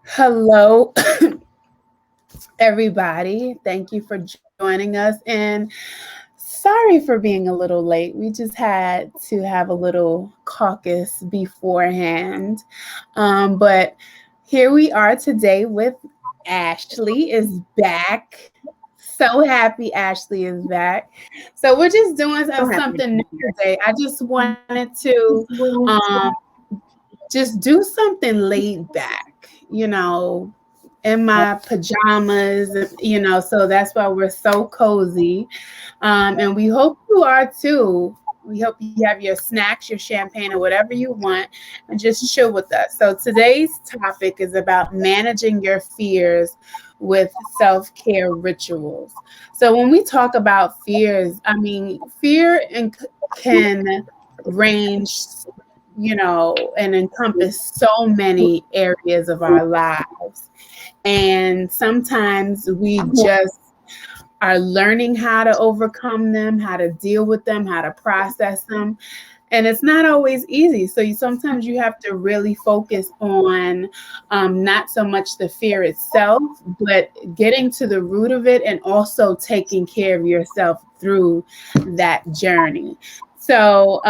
Hello, everybody. Thank you for joining us. And sorry for being a little late. We just had to have a little caucus beforehand. But here we are today with Ashley is back. So happy Ashley is back. So we're just doing So happy to something be new here. today. I just wanted to um, just do something laid back, in my pajamas, so that's why we're so cozy. And we hope you are too. We hope you have your snacks, your champagne, or whatever you want, and just chill with us. So today's topic is about managing your fears with self-care rituals. So when we talk about fears, I mean, can range, and encompass so many areas of our lives. And sometimes we just are learning how to overcome them, how to deal with them, how to process them. And it's not always easy. So sometimes you have to really focus on not so much the fear itself, but getting to the root of it and also taking care of yourself through that journey. So,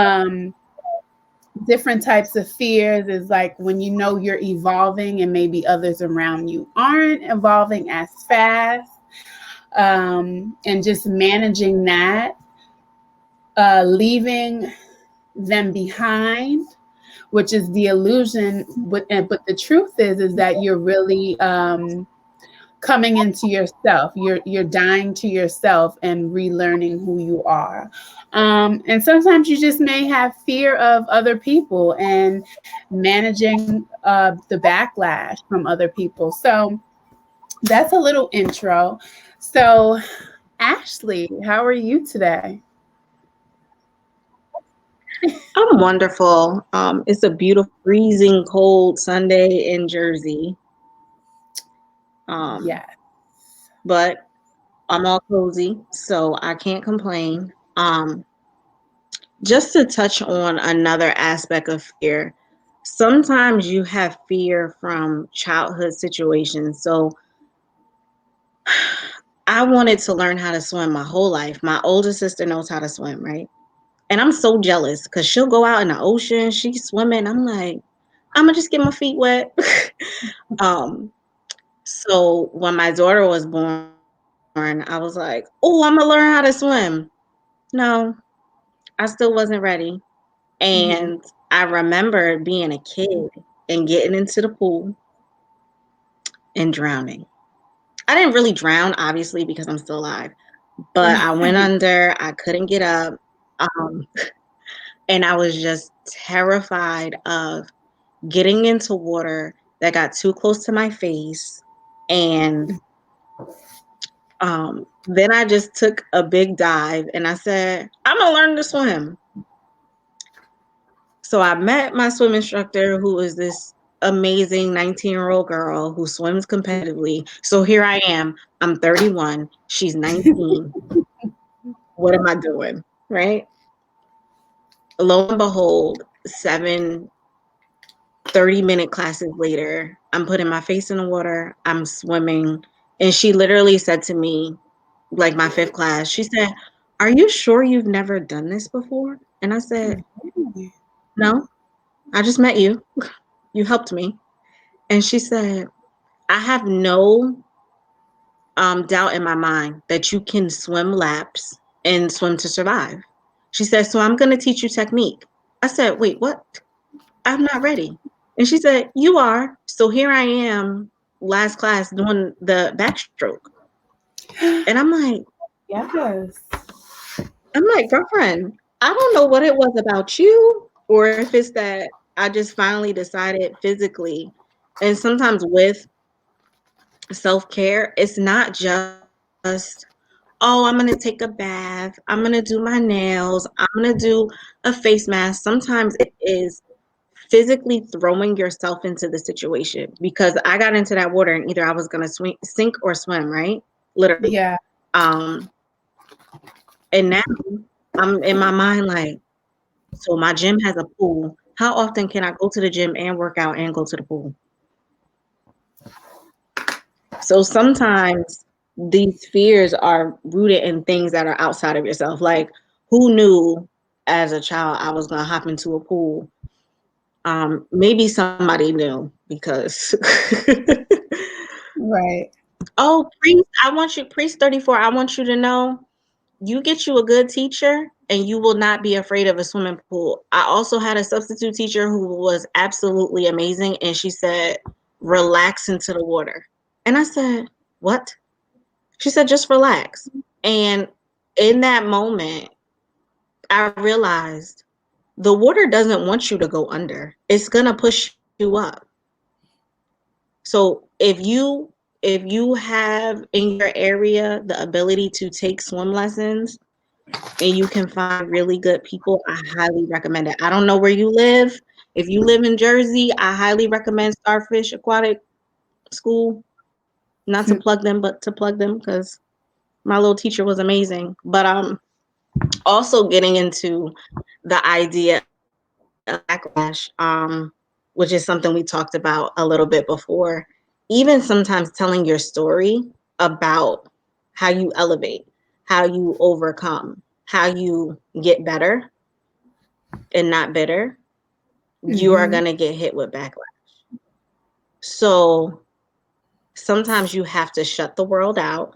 different types of fears is like when you know you're evolving and maybe others around you aren't evolving as fast, and just managing that, leaving them behind, which is the illusion. But the truth is that you're really coming into yourself. You're dying to yourself and relearning who you are. And sometimes you just may have fear of other people and managing the backlash from other people. So that's a little intro. So, Ashley, how are you today? I'm wonderful. It's a beautiful, freezing cold Sunday in Jersey. Um, Yes. but I'm all cozy, so I can't complain. Just to touch on another aspect of fear, sometimes you have fear from childhood situations. So I wanted to learn how to swim my whole life. My older sister knows how to swim, right? And I'm so jealous because she'll go out in the ocean, she's swimming. I'm like, I'm gonna just get my feet wet. um, so when my daughter was born, I was like, oh, I'm gonna learn how to swim. No, I still wasn't ready. And Mhm. I remember being a kid and getting into the pool and drowning. I didn't really drown, obviously, because I'm still alive, but I went under, I couldn't get up. Um, and I was just terrified of getting into water that got too close to my face. And then I just took a big dive and I said, I'm gonna learn to swim. So I met my swim instructor, who is this amazing 19-year-old girl who swims competitively. So here I am. I'm 31. She's 19. What am I doing? Right? Lo and behold, 7 30-minute classes later, I'm putting my face in the water, I'm swimming. And she literally said to me, like my fifth class, she said, are you sure you've never done this before? And I said, no, I just met you. You helped me. And she said, I have no doubt in my mind that you can swim laps and swim to survive. She said, so I'm going to teach you technique. I said, wait, what? I'm not ready. And she said, you are. So here I am, last class, doing the backstroke. And Yes. I'm like, girlfriend, I don't know what it was about you, or if it's that I just finally decided physically. And sometimes with self care, it's not just, oh, I'm going to take a bath, I'm going to do my nails, I'm going to do a face mask. Sometimes it is physically throwing yourself into the situation, because I got into that water and either I was going to sink or swim, right? Literally. Yeah. Um, and now I'm in my mind like, so my gym has a pool. How often can I go to the gym and work out and go to the pool? So sometimes these fears are rooted in things that are outside of yourself. Like, who knew as a child I was gonna hop into a pool? Maybe somebody knew because Right. oh, priest 34, I want you to know, you get you a good teacher and you will not be afraid of a swimming pool. I also had a substitute teacher who was absolutely amazing, and she said, relax into the water. And I said, what? She said, just relax. And in that moment, I realized the water doesn't want you to go under. It's going to push you up. So if you have in your area the ability to take swim lessons and you can find really good people, I highly recommend it. I don't know where you live. If you live in Jersey, I highly recommend Starfish Aquatic School. Not to plug them, but to plug them because my little teacher was amazing. But also getting into the idea of backlash, which is something we talked about a little bit before. Even sometimes telling your story about how you elevate, how you overcome, how you get better and not bitter, you are Mm-hmm. going to get hit with backlash. So sometimes you have to shut the world out,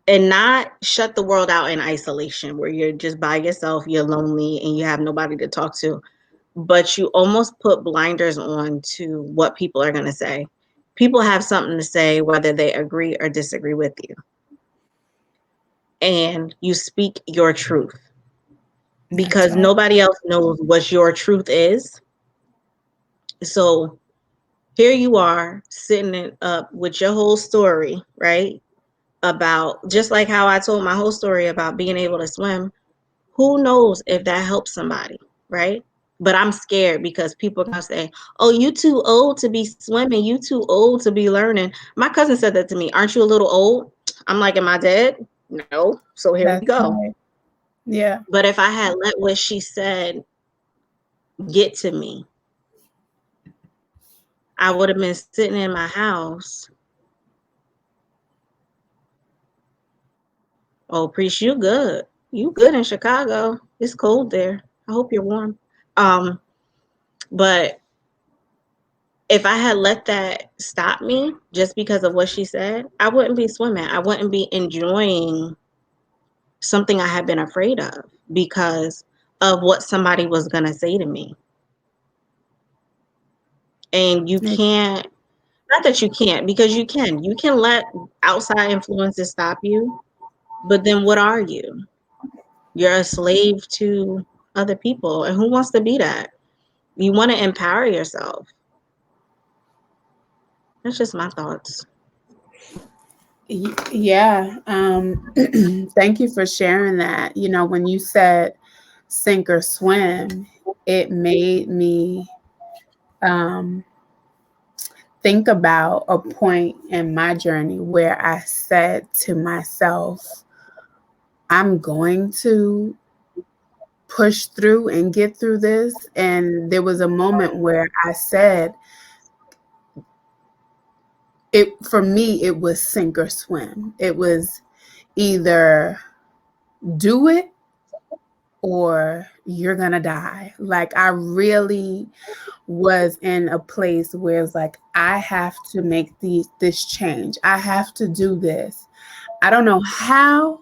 and not shut the world out in isolation where you're just by yourself, you're lonely, and you have nobody to talk to. But you almost put blinders on to what people are going to say. People have something to say, whether they agree or disagree with you. And you speak your truth That's because right. nobody else knows what your truth is. So here you are sitting up with your whole story, right? About just like how I told my whole story about being able to swim. Who knows if that helps somebody, right? But I'm scared because people are gonna say, "Oh, you too old to be swimming. You too old to be learning." My cousin said that to me. Aren't you a little old? I'm like, "Am I dead?" No. So here we That's go. right. Yeah. But if I had let what she said get to me, I would have been sitting in my house. Oh, Priest, you good. You good in Chicago. It's cold there. I hope you're warm. Um, but if I had let that stop me just because of what she said, I wouldn't be swimming. I wouldn't be enjoying something I had been afraid of because of what somebody was going to say to me. And you Ex- can't, not that you can't, because you can let outside influences stop you, but then what are you? You're a slave to other people. And who wants to be that? You want to empower yourself. That's just my thoughts. Yeah. Thank you for sharing that. You know, when you said sink or swim, it made me um, think about a point in my journey where I said to myself, I'm going to push through and get through this. And there was a moment where I said, it for me, it was sink or swim. It was either do it or you're gonna die. Like I really was in a place where it's like I have to make this change. I have to do this. I don't know how.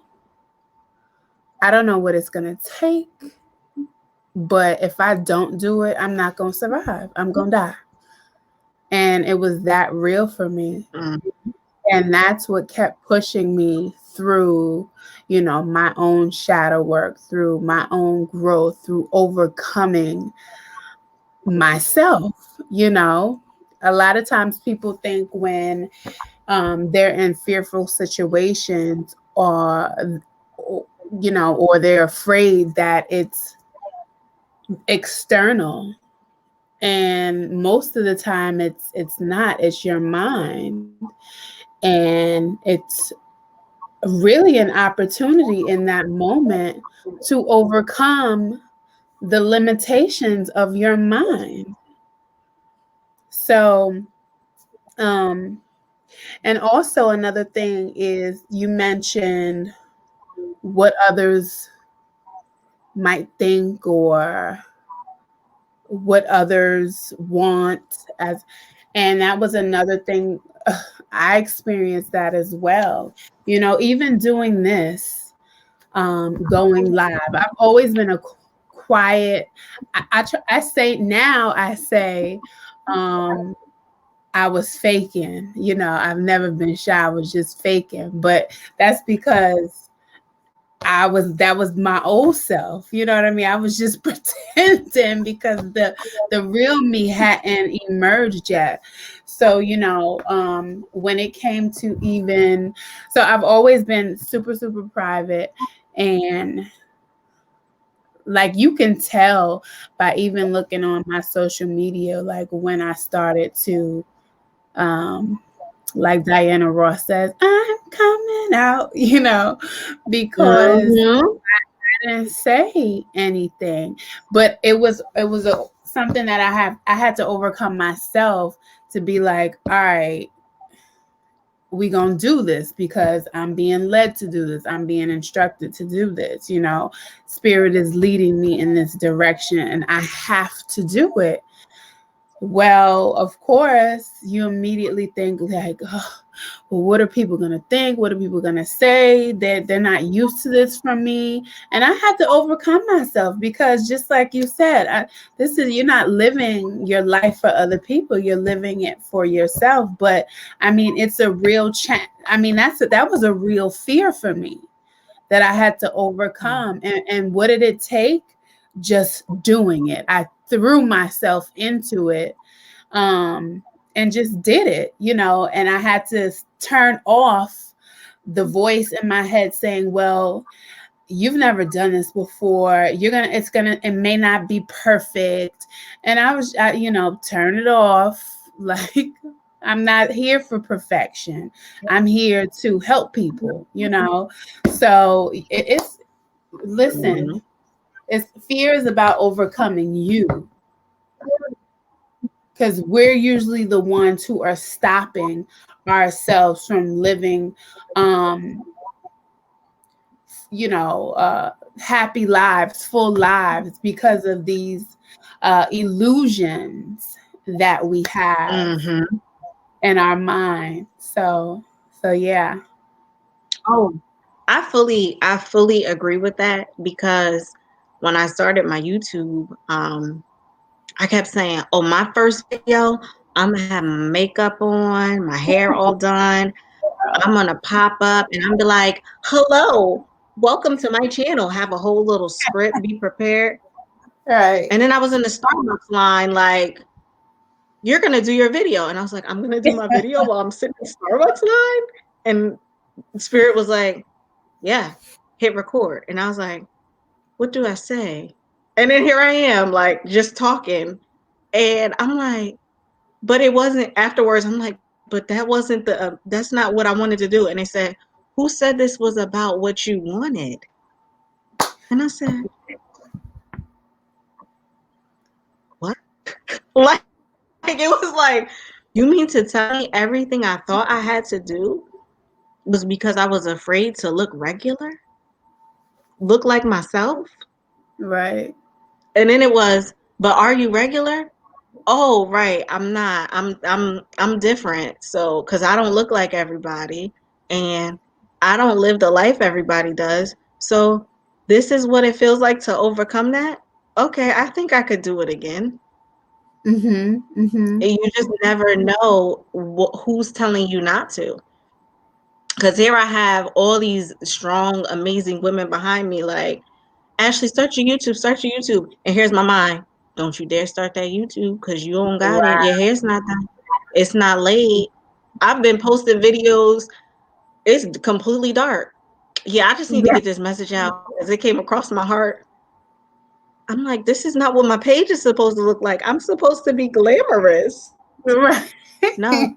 I don't know what it's gonna take. But if I don't do it, I'm not gonna survive. I'm gonna die. And it was that real for me. Mm. And that's what kept pushing me through, you know, my own shadow work, through my own growth, through overcoming myself. You know, a lot of times people think when they're in fearful situations you know, or they're afraid that it's external, and most of the time it's not. It's your mind, and it's really an opportunity in that moment to overcome the limitations of your mind. So um And also another thing is you mentioned what others might think or what others want as, and that was another thing. I experienced that as well. Even doing this, going live, I've always been a quiet. I say now, I say, I was faking. I've never been shy. I was just faking, but that's because that was my old self. You know what I mean? I was just pretending because the real me hadn't emerged yet. So, when it came to so I've always been super, super private, and like you can tell by even looking on my social media, like when I started to, like Diana Ross says, I'm coming out, because Mm-hmm. I didn't say anything, but it was something that I had to overcome myself to be like, all right, we gonna do this because I'm being led to do this. I'm being instructed to do this. Spirit is leading me in this direction, and I have to do it. Well, of course, you immediately think like, oh, well, what are people going to think? What are people going to say? They're not used to this from me. And I had to overcome myself because just like you said, you're not living your life for other people. You're living it for yourself. But I mean, it's a real I mean, that was a real fear for me that I had to overcome. And what did it take? Just doing it. I threw myself into it, and just did it, and I had to turn off the voice in my head saying, well, you've never done this before. It may not be perfect. And turn it off. Like, I'm not here for perfection. I'm here to help people, So listen, fear is about overcoming you, because we're usually the ones who are stopping ourselves from living, happy lives, full lives, because of these illusions that we have in our mind. So yeah. Oh, I fully agree with that, because when I started my YouTube, I kept saying, oh, my first video, I'm gonna have my makeup on, my hair all done. I'm gonna pop up and I'm be like, hello, welcome to my channel. Have a whole little script, be prepared. Right. And then I was in the Starbucks line, like, you're gonna do your video. And I was like, I'm gonna do my video while I'm sitting in the Starbucks line. And Spirit was like, yeah, hit record. And I was like, what do I say? And then here I am, like, just talking. And I'm like, but it wasn't afterwards. I'm like, but that wasn't that's not what I wanted to do. And they said, who said this was about what you wanted? And I said, what? Like, it was like, you mean to tell me everything I thought I had to do was because I was afraid to look regular? Look like myself? Right. And then it was, but are you regular? Oh, right. I'm not. I'm different. So, cuz I don't look like everybody and I don't live the life everybody does. So, this is what it feels like to overcome that. Okay, I think I could do it again. And you just never know who's telling you not to. Cuz here I have all these strong, amazing women behind me like, Ashley, start your YouTube, start your YouTube. And here's my mind. Don't you dare start that YouTube because you don't got it. Your hair's not done. It's not laid. I've been posting videos. It's completely dark. Yeah, I just need to get this message out as it came across my heart. I'm like, this is not what my page is supposed to look like. I'm supposed to be glamorous. Right. No,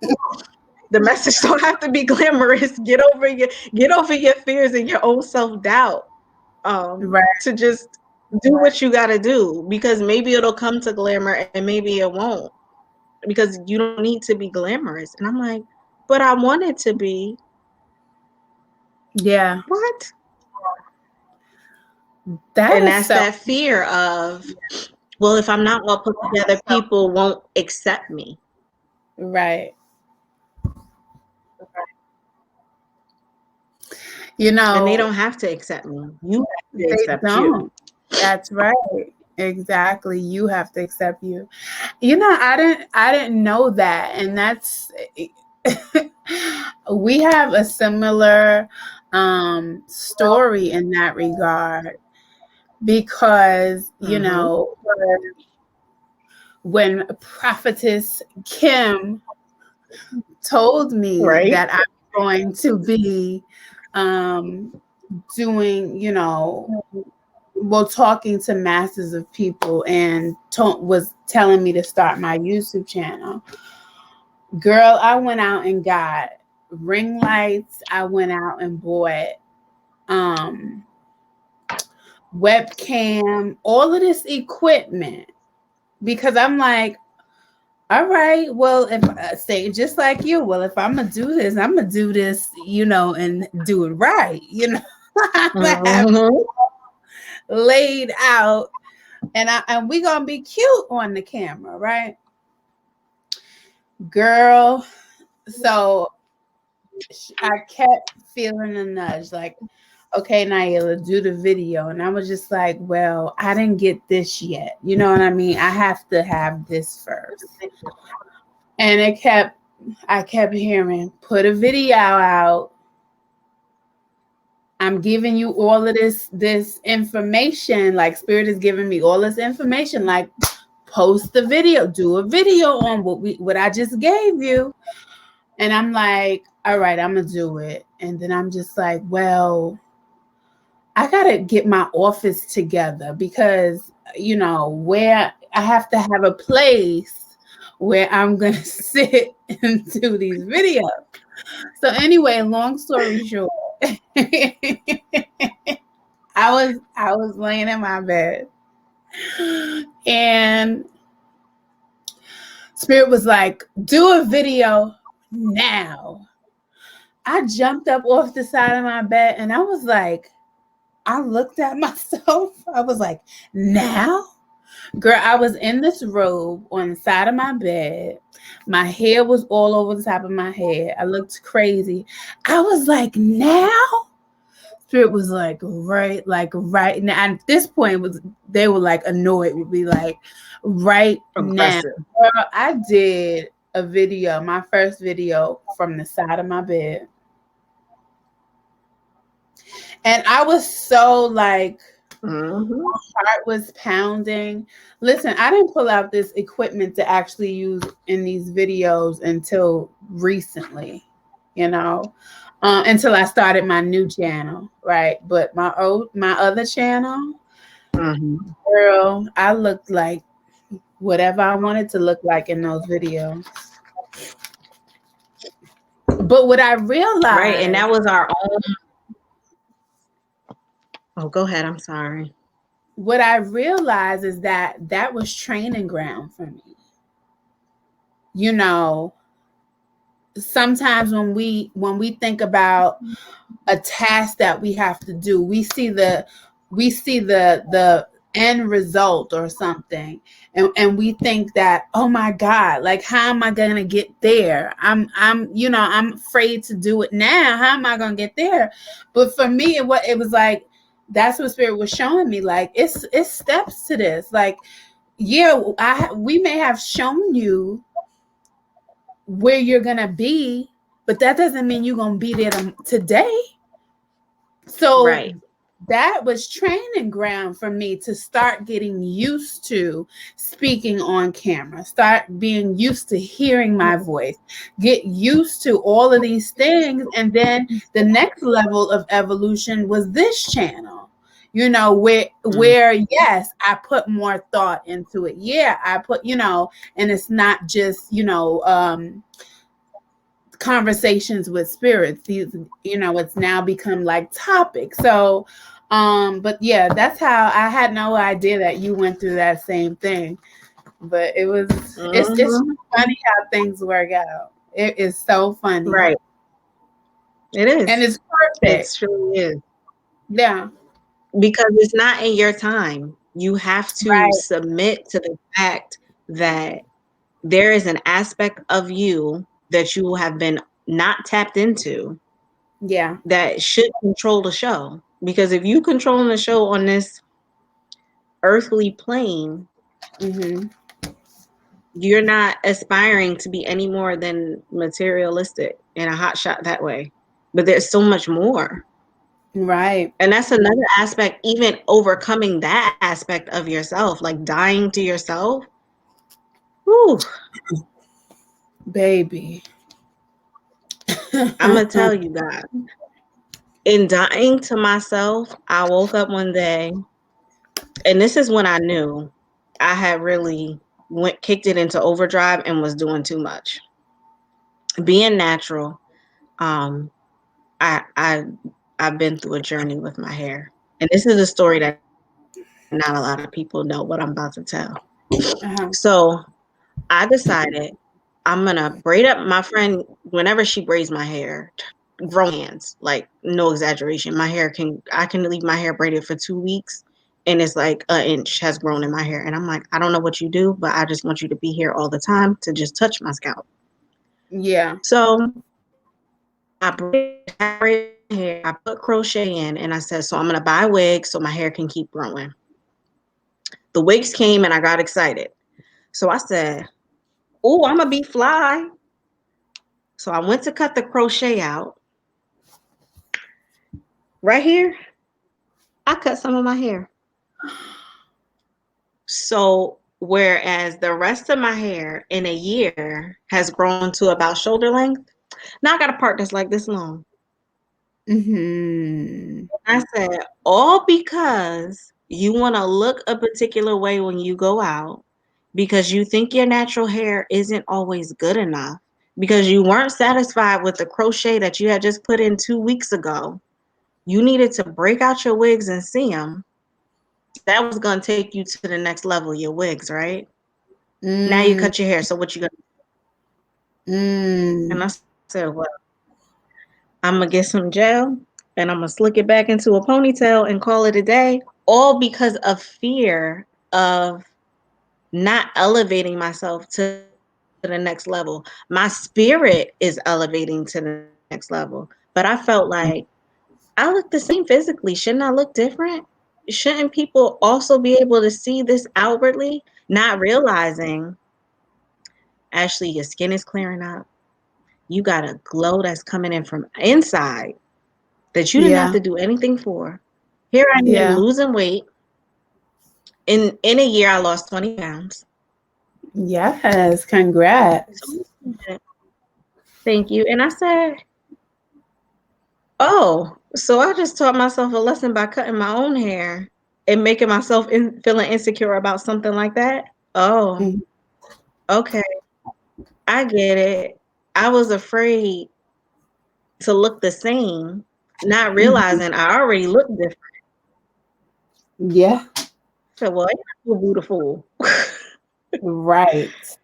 the message don't have to be glamorous. Get over your fears and your own self-doubt. Right. To just do what you got to do, because maybe it'll come to glamour and maybe it won't, because you don't need to be glamorous. And I'm like, but I want it to be. Yeah. What? That And is that's so that fear of, well, if I'm not well put together, people won't accept me. right. You And they know, don't have to accept me. You have to they accept you. don't. That's right. Exactly. You have to accept you. You know, I didn't know that. And that's we have a similar story in that regard because, you know, when Prophetess Kim told me Right. that I'm going to be doing, you know, well, talking to masses of people and was telling me to start my YouTube channel. Girl, I went out and got ring lights. I went out and bought um, webcam, all of this equipment because I'm like, all right, well, if say just like you, well, if I'm gonna do this, I'm gonna do this, you know, and do it right, you know. I have laid out, and we gonna be cute on the camera, right, girl? So I kept feeling a nudge, like, okay, Naila, do the video, and I was just like, well, I didn't get this yet, you know what I mean? I have to have this first, and I kept hearing, put a video out. I'm giving you all of this information. Like Spirit is giving me all this information. Like post the video, do a video on what I just gave you. And I'm like, all right, I'm gonna do it. And then I'm just like, well, I gotta get my office together because you know where I have to have a place where I'm gonna sit and do these videos. So anyway, long story short, I was laying in my bed and Spirit was like, do a video now. I jumped up off the side of my bed and I was like, I looked at myself. I was like, now? Girl, I was in this robe on the side of my bed. My hair was all over the top of my head. I looked crazy. I was like, now? Spirit was like right now. And at this point, they were like annoyed with me, like right Aggressive. now. Girl, I did a video, my first video from the side of my bed. And I was so like, my heart was pounding. Listen, I didn't pull out this equipment to actually use in these videos until recently, you know, until I started my new channel, right? But my other channel, girl, I looked like whatever I wanted to look like in those videos. But what I realized, right, and that was our own. Oh, go ahead. I'm sorry. What I realized is that was training ground for me. You know, sometimes when we think about a task that we have to do, we see the end result or something, and we think that, oh my God, like how am I gonna get there? I'm afraid to do it now. How am I gonna get there? But for me, it was like that's what Spirit was showing me. Like it's steps to this. Like, yeah, we may have shown you where you're gonna be, but that doesn't mean you're gonna be there today. So Right. that was training ground for me to start getting used to speaking on camera, start being used to hearing my voice, get used to all of these things. And then the next level of evolution was this channel, you know, where yes, I put more thought into it. Yeah, I put, you know, and it's not just, you know, conversations with spirits. You know, it's now become like topics. So but yeah, that's how I had no idea that you went through that same thing. But it was it's funny how things work out. It is so funny. Right. It And is. it's It perfect. truly is. Yeah. Because it's not in your time. You have to Right. submit to the fact that there is an aspect of you that you have been not tapped into Yeah. that should control the show. Because if you controlling the show on this earthly plane, Mm-hmm. you're not aspiring to be any more than materialistic and a hot shot that way. But there's so much more. Right. And that's another aspect, even overcoming that aspect of yourself, like dying to yourself. Whew, Baby. I'm going to tell you guys, in dying to myself, I woke up one day, and this is when I knew I had really kicked it into overdrive and was doing too much. Being natural, um, I I've been through a journey with my hair, and this is a story that not a lot of people know what I'm about to tell. Uh-huh. So I decided I'm gonna braid up my friend whenever she braids my hair. Grown hands, like no exaggeration. I can leave my hair braided for 2 weeks, and it's like an inch has grown in my hair, and I'm like, I don't know what you do, but I just want you to be here all the time to just touch my scalp. Yeah. So I braided my hair, I put crochet in, and I said, so I'm gonna buy wigs so my hair can keep growing. The wigs came, and I got excited. So I said, oh, I'm gonna be fly. So I went to cut the crochet out. Right here, I cut some of my hair. So whereas the rest of my hair in a year has grown to about shoulder length, now I got a part that's like this long. Mm-hmm. I said, all because you want to look a particular way when you go out, because you think your natural hair isn't always good enough, because you weren't satisfied with the crochet that you had just put in 2 weeks ago. You needed to break out your wigs and see them. That was going to take you to the next level, your wigs, right? Now you Mm. cut your hair. So what you going to do? And Mm. I said, well, I'm going to get some gel and I'm going to slick it back into a ponytail and call it a day. All because of fear of not elevating myself to the next level. My spirit is elevating to the next level. But I felt like I look the same physically. Shouldn't I look different? Shouldn't people also be able to see this outwardly? Not realizing actually your skin is clearing up. You got a glow that's coming in from inside that you didn't have Yeah. to do anything for. Here I am Yeah. losing weight. In a year, I lost 20 pounds. Yes. Congrats. So thank you. And I said, oh, so I just taught myself a lesson by cutting my own hair and making myself feeling insecure about something like that. Oh, Mhm. okay. I get it. I was afraid to look the same, not Mhm. realizing I already look different. Yeah. So, well, you're so beautiful. Right.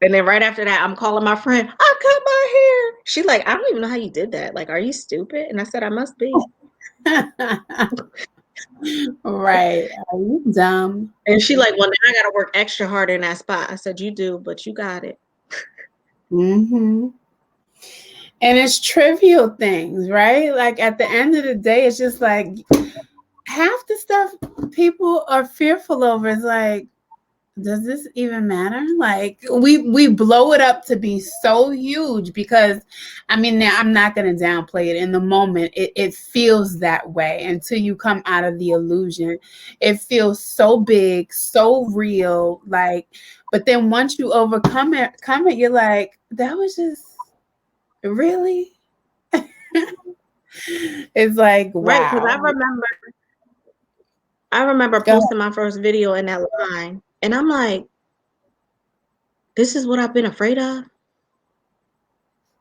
And then right after that, I'm calling my friend, I cut my hair. She like, I don't even know how you did that. Like, are you stupid? And I said, I must be. Right. Are you dumb? And she like, well, now I got to work extra hard in that spot. I said, you do, but you got it. Mm-hmm. And it's trivial things, right? Like at the end of the day, it's just like half the stuff people are fearful over is like, does this even matter? Like we blow it up to be so huge because I mean now I'm not gonna downplay it. In the moment it feels that way until you come out of the illusion. It feels so big, so real, like but then once you overcome it, you're like, that was just really it's like Right. Because wow. I remember Go posting my first video in that line. And I'm like, this is what I've been afraid of.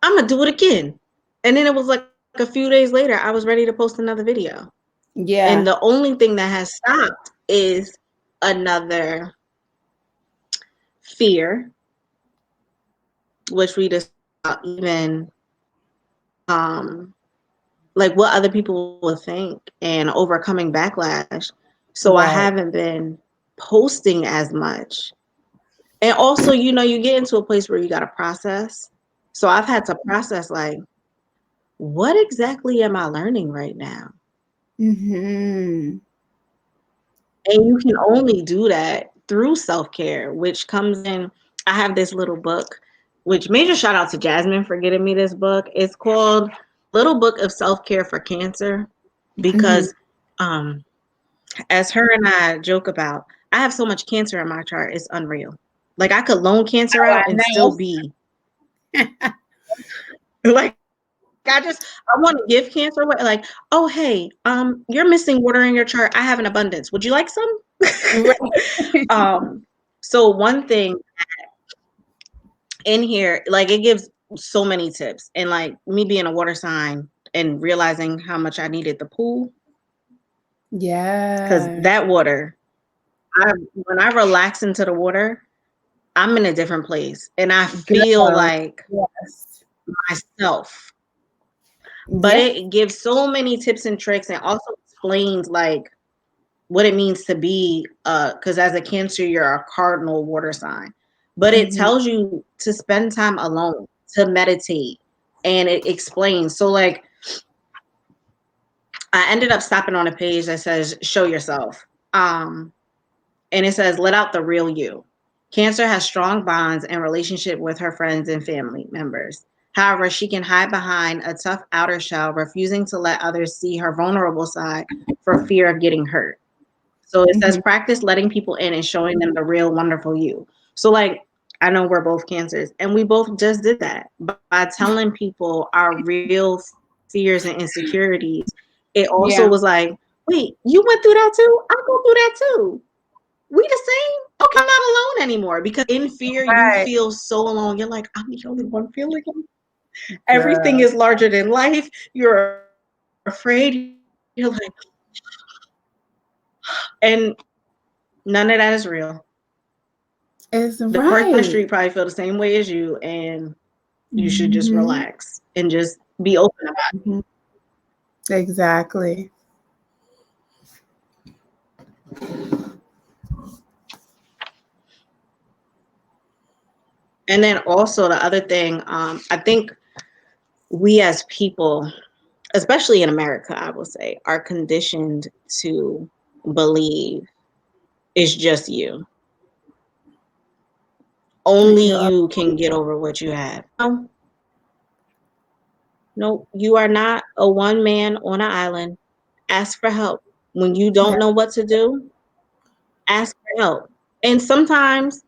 I'm going to do it again. And then it was like a few days later, I was ready to post another video. And yeah. the only thing that has stopped is another fear which we discussed about even like what other people would think and overcoming backlash. So I Right. haven't been posting as much. And also, you get into a place where you got to process. So I've had to process like, what exactly am I learning right now? Mm-hmm. And you can only do that through self-care, which comes in. I have this little book, which major shout out to Jasmine for getting me this book. It's called Little Book of Self-Care for Cancer, Mm-hmm. because as her and I joke about, I have so much cancer in my chart, it's unreal. Like I could loan cancer Oh, I out and still be like, I want to give cancer away. Like, oh hey, you're missing water in your chart. I have an abundance. Would you like some? know. um, so one thing in here, like it gives so many tips, and like me being a water sign and realizing how much I needed the pool, because Yeah. that water, when I relax into the water, I'm in a different place and I feel Girl. like Yes. myself. But Yeah. it gives so many tips and tricks and also explains like what it means to be because as a Cancer you're a cardinal water sign. But it Mm-hmm. tells you to spend time alone, to meditate, and it explains. So like I ended up stopping on a page that says show yourself. And it says let out the real you. Cancer has strong bonds and relationship with her friends and family members. However, she can hide behind a tough outer shell, refusing to let others see her vulnerable side for fear of getting hurt. So it says Mm-hmm. practice letting people in and showing them the real wonderful you. So like I know we're both Cancers and we both just did that by telling people our real fears and insecurities. It also Yeah. was like, wait, you went through that too? I go through that too. We the same? Okay, I'm not alone anymore, because in fear you Right. feel so alone. You're like, I'm the only one feeling it. Everything Girl. is larger than life. You're afraid. You're like, and none of that is real. It's The person on the right. street probably feel the same way as you, and you should just Mm-hmm. relax and just be open about it. Mm-hmm. Exactly. And then also the other thing, I think we as people, especially in America, I will say, are conditioned to believe it's just you. Only You're you can get over what you have. No, no, you are not a one man on an island. Ask for help. When you yeah. don't know what to do, ask for help. And sometimes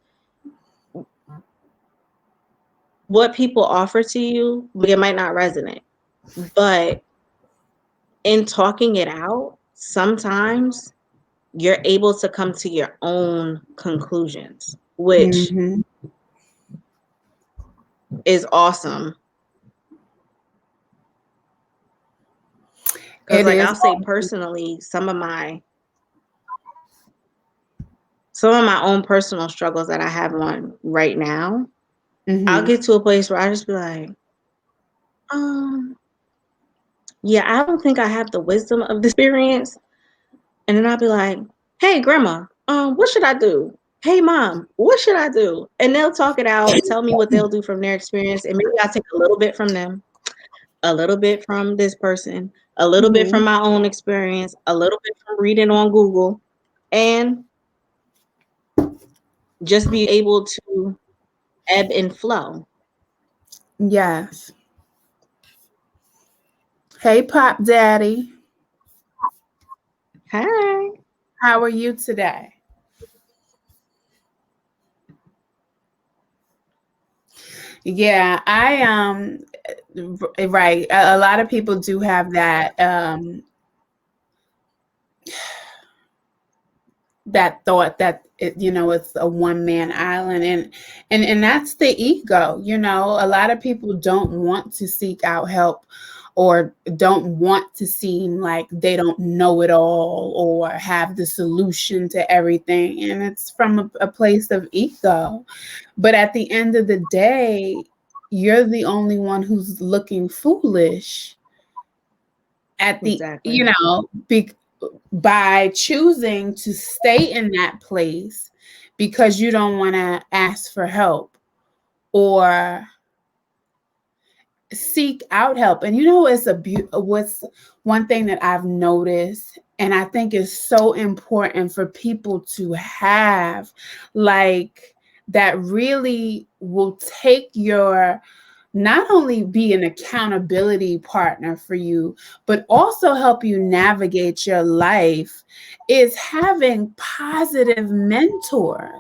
what people offer to you, it might not resonate. But in talking it out, sometimes you're able to come to your own conclusions, which Mm-hmm. is awesome. Because It like is I'll say awesome. personally, some of my own personal struggles that I have on right now, I'll Mm-hmm. get to a place where I just be like, um, yeah, I don't think I have the wisdom of the experience. And then I'll be like, hey, grandma, what should I do? Hey, mom, what should I do? And they'll talk it out, tell me what they'll do from their experience. And maybe I'll take a little bit from them, a little bit from this person, a little bit Mm-hmm. from my own experience, a little bit from reading on Google, and just be able to ebb and flow. Yes. Hey, Pop Daddy. Hi. How are you today? Yeah, right. A lot of people do have that thought that it's a one man island, and that's the ego. A lot of people don't want to seek out help or don't want to seem like they don't know it all or have the solution to everything, and it's from a place of ego. But at the end of the day, you're the only one who's looking foolish at the, Exactly. by choosing to stay in that place because you don't want to ask for help or seek out help. And it's what's one thing that I've noticed, and I think is so important for people to have, like, that really will take your, not only be an accountability partner for you, but also help you navigate your life, is having positive mentors.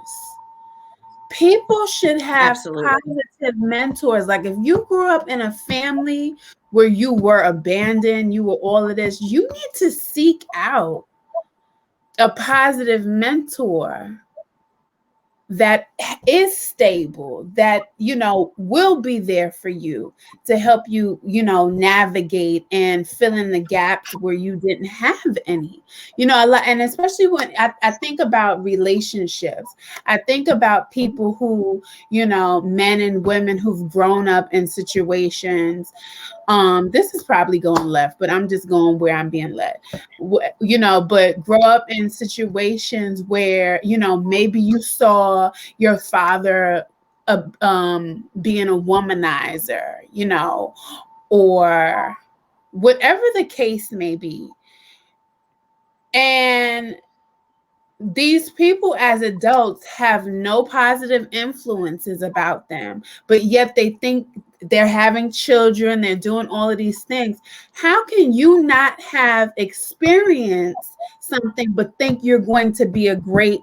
People should have Absolutely. positive mentors. Like, if you grew up in a family where you were abandoned, you were all of this, you need to seek out a positive mentor that is stable, that will be there for you to help you, navigate and fill in the gaps where you didn't have any. A lot. And especially when I think about relationships, I think about people who, men and women who've grown up in situations. This is probably going left, but I'm just going where I'm being led. But grow up in situations where, maybe you saw your father being a womanizer, or whatever the case may be. And these people as adults have no positive influences about them, but yet they think they're having children, they're doing all of these things. How can you not have experienced something but think you're going to be a great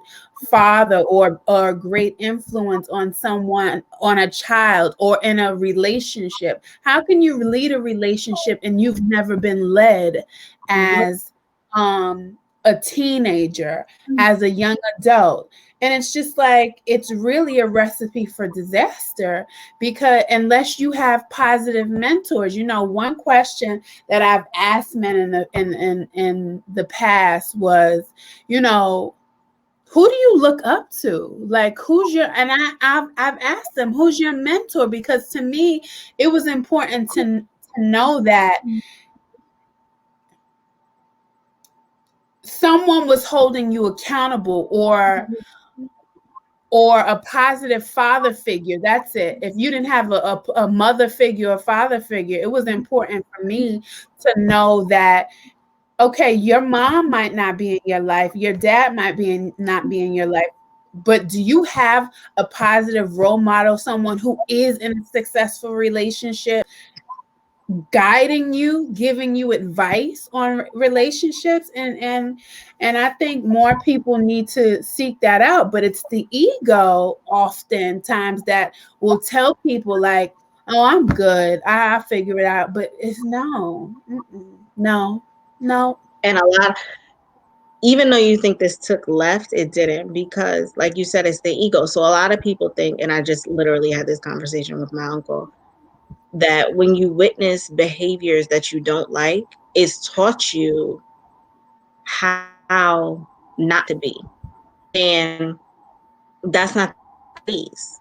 father or a great influence on someone, on a child, or in a relationship? How can you lead a relationship and you've never been led as a teenager, as a young adult? And it's just like, it's really a recipe for disaster, because unless you have positive mentors. One question that I've asked men in the past was, who do you look up to? Like, who's your, and I've asked them, who's your mentor? Because to me, it was important to know that someone was holding you accountable, or a positive father figure. That's it. If you didn't have a mother figure or father figure, it was important for me to know that, okay, your mom might not be in your life, your dad might not be in your life, but do you have a positive role model, someone who is in a successful relationship, guiding you, giving you advice on relationships? And I think more people need to seek that out. But it's the ego oftentimes that will tell people, like, oh, I'm good, I'll figure it out. But it's no. No, no. And a lot, even though you think this took left, it didn't, because like you said, it's the ego. So a lot of people think, and I just literally had this conversation with my uncle, that when you witness behaviors that you don't like, it's taught you how not to be. And that's not the case.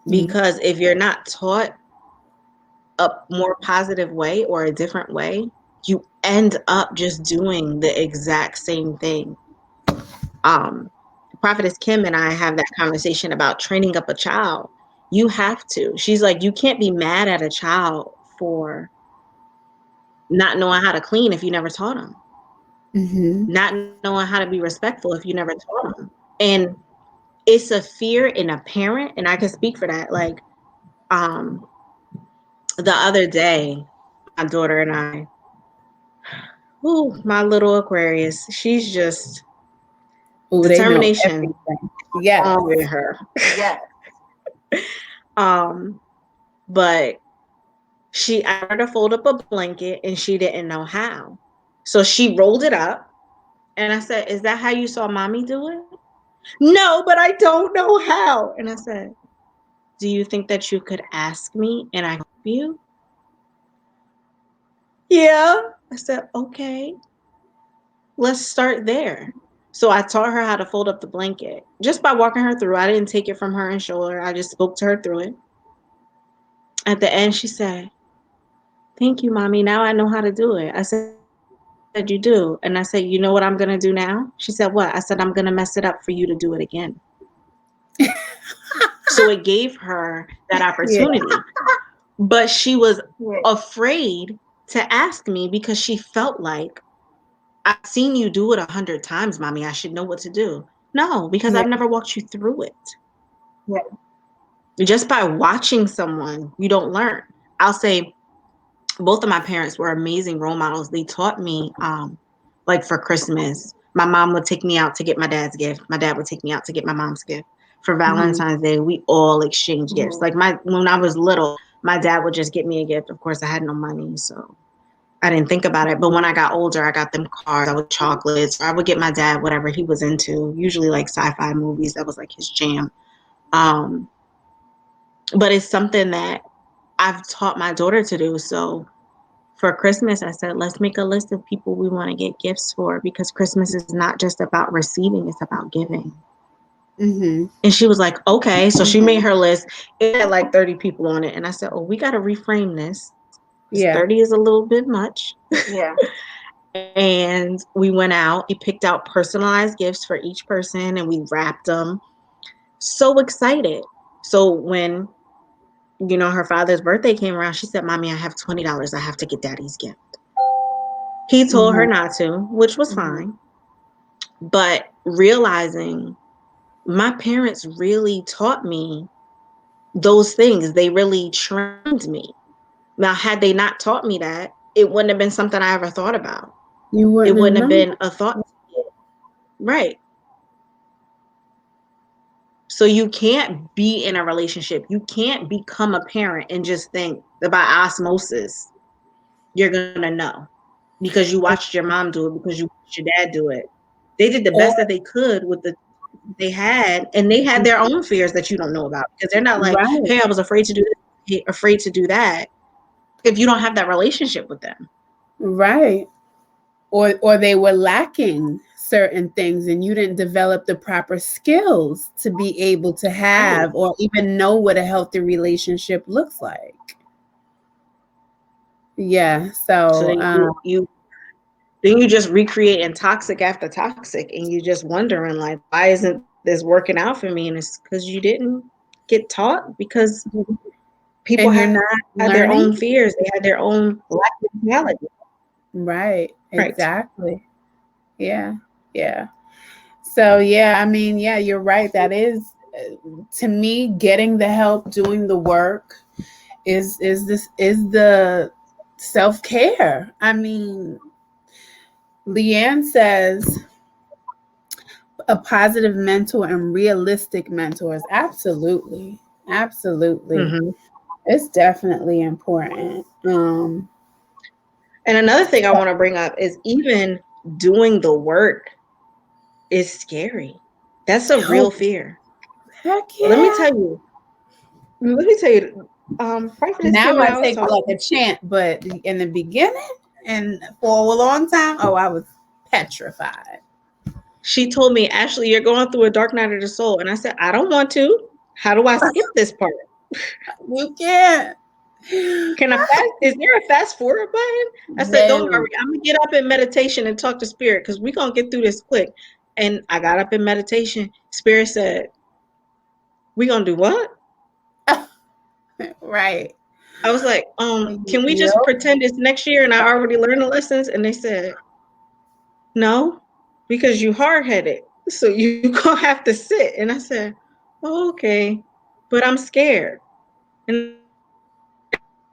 Because if you're not taught a more positive way or a different way, you end up just doing the exact same thing. Prophetess Kim and I have that conversation about training up a child. You have to. She's like, you can't be mad at a child for not knowing how to clean if you never taught them. Not knowing how to be respectful if you never taught them. And it's a fear in a parent, and I can speak for that. Like, the other day, my daughter and I, my little Aquarius, she's just They know determination everything. Yes. with her. Yes. But I asked her to fold up a blanket and she didn't know how. So she rolled it up and I said, "Is that how you saw mommy do it?" "No, but I don't know how." And I said, "Do you think that you could ask me and I help you?" "Yeah." I said, "Okay, let's start there." So I taught her how to fold up the blanket just by walking her through. I didn't take it from her and show her. I just spoke to her through it. At the end, she said, "Thank you, mommy. Now I know how to do it." I said, "You do?" And I said, "You know what I'm going to do now?" She said, "What?" I said, "I'm going to mess it up for you to do it again." So it gave her that Yeah. opportunity. But she was Yeah. afraid to ask me because she felt like, "I've seen you do it 100 times, mommy. I should know what to do." No, because Yeah. I've never walked you through it. Yeah. Just by watching someone, you don't learn. I'll say both of my parents were amazing role models. They taught me, like for Christmas, my mom would take me out to get my dad's gift. My dad would take me out to get my mom's gift. For Mhm. Valentine's Day, we all exchange gifts. Like when I was little, my dad would just get me a gift. Of course, I had no money, so I didn't think about it. But when I got older, I got them cards. I would chocolates. Or I would get my dad whatever he was into. Usually like sci-fi movies. That was like his jam. Um, but it's something that I've taught my daughter to do. So for Christmas, I said, let's make a list of people we want to get gifts for, because Christmas is not just about receiving, it's about giving. Mhm. And she was like, okay. So she made her list. It had like 30 people on it. And I said, oh, we got to reframe this. Yeah. 30 is a little bit much. Yeah. And we went out, we picked out personalized gifts for each person and we wrapped them. So excited. So when, her father's birthday came around, she said, Mommy, I have $20. I have to get daddy's gift. He told her Mhm. not to, which was fine. But realizing my parents really taught me those things, they really trained me. Now, had they not taught me that, it wouldn't have been something I ever thought about. You It wouldn't have wouldn't have known. been a thought. Right. So you can't be in a relationship. You can't become a parent and just think that by osmosis, you're going to know because you watched your mom do it, because you watched your dad do it. They did the Or best that they could with the they had, and they had their own fears that you don't know about, because they're not like, right. hey, I was afraid to do this, hey, afraid to do that, if you don't have that relationship with them. Right. Or they were lacking certain things and you didn't develop the proper skills to be able to Right. have or even know what a healthy relationship looks like. Yeah. So So then you just recreating toxic after toxic, and you just wondering like, why isn't this working out for me? And it's because you didn't get taught, because people and you're had not their own learning. fears, they had their own lack of mentality. Right. Right. Exactly. Yeah. Yeah. So yeah, I mean, yeah, you're right. That is to me getting the help, doing the work is the self-care. I mean, Leanne says a positive mentor and realistic mentors. Absolutely. Absolutely. Mm-hmm. It's definitely important. And another thing I want to bring up is, even doing the work is scary. That's a Oh, real fear. heck Let me yeah. tell you. Let me tell you. Prophetess Now Kim and I I was take it like talking. a chant, but in the beginning and for a long time, oh, I was petrified. She told me, Ashley, you're going through a dark night of the soul, and I said, I don't want to. How do I skip this part? You can't. Can I fast? Is there a fast forward button? I said, don't No. worry. I'm gonna get up in meditation and talk to Spirit, because we're gonna get through this quick. And I got up in meditation. Spirit said, we gonna do what? Right. I was like, can we Yep. just pretend it's next year and I already learned the lessons? And they said, no, because you hard headed. So you gonna have to sit. And I said, oh, okay. But I'm scared. And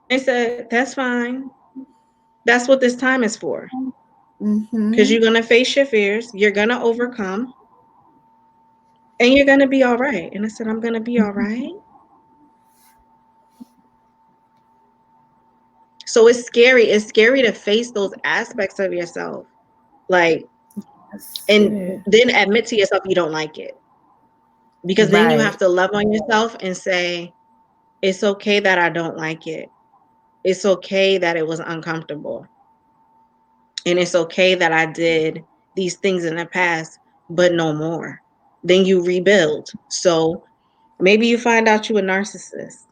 they said, that's fine. That's what this time is for. Because Mm-hmm. you're gonna face your fears, you're gonna overcome, and you're gonna be all right. And I said, I'm gonna be all right. So it's scary. It's scary to face those aspects of yourself. Like, Yes, it and is. then admit to yourself you don't like it. Because then you Right. have to love on yourself and say, it's okay that I don't like it. It's okay that it was uncomfortable. And it's okay that I did these things in the past, but no more. Then you rebuild. So maybe you find out you a narcissist.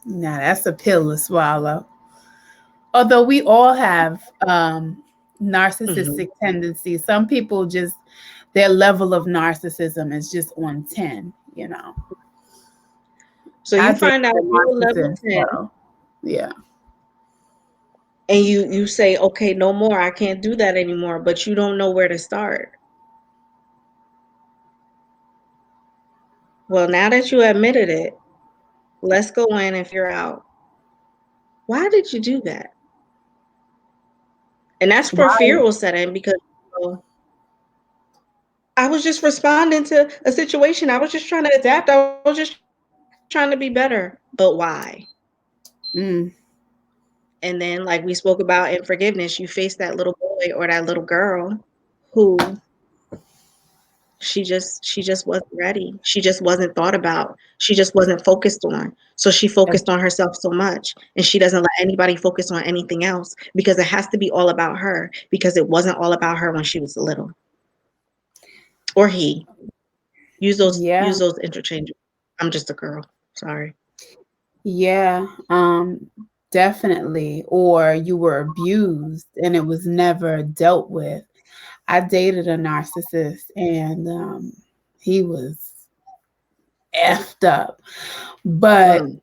Now that's a pill to swallow. Although we all have Mhm. narcissistic tendencies. Some people just their level of narcissism is just on 10, you know. So I you dated find out a you were level narcissist, 10 so yeah. and you say, okay, no more, I can't do that anymore, but you don't know where to start. Well, now that you admitted it, let's go in and figure out why did you do that? And that's where Why? fear will set in because well, I was just responding to a situation. I was just trying to adapt. I was just trying to be better. But why? Mm, And then, like we spoke about in forgiveness, you face that little boy or that little girl who she just wasn't ready. She just wasn't thought about. She just wasn't focused on. So she ex- focused on herself so much and she doesn't let anybody focus on anything else because it has to be all about her because it wasn't all about her when she was little. Or he. yeah. Use those interchangeable. I'm just a girl. Sorry. Yeah. Definitely. Or you were abused and it was never dealt with. I dated a narcissist and he was effed up. But Mm.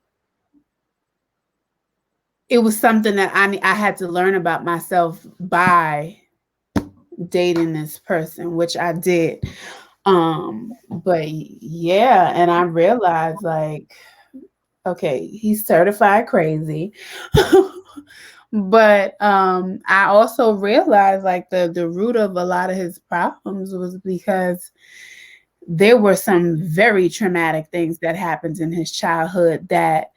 it was something that I had to learn about myself by dating this person, which I did. But yeah, and I realized like, okay, he's certified crazy. But I also realized like the root of a lot of his problems was because there were some very traumatic things that happened in his childhood that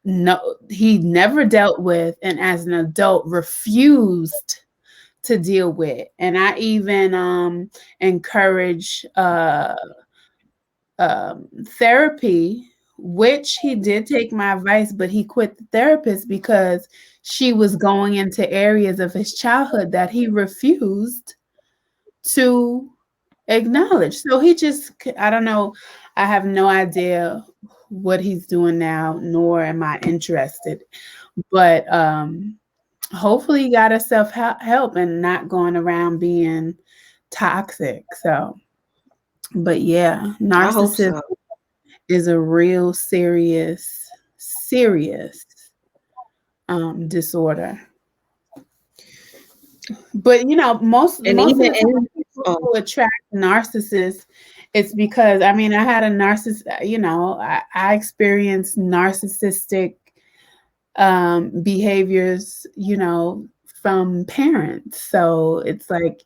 no he never dealt with and as an adult refused to deal with. And I even encourage therapy, which he did take my advice, but he quit the therapist because she was going into areas of his childhood that he refused to acknowledge. So he just, I don't know, I have no idea what he's doing now, nor am I interested. But hopefully he got himself help and not going around being toxic. So, but yeah, I hope narcissism so. is a real serious disorder. But you know, And most of even the time in people oh, who attract narcissists, it's because I mean I had a narcissist, you know, I experienced narcissistic behaviors, you know, from parents. So it's like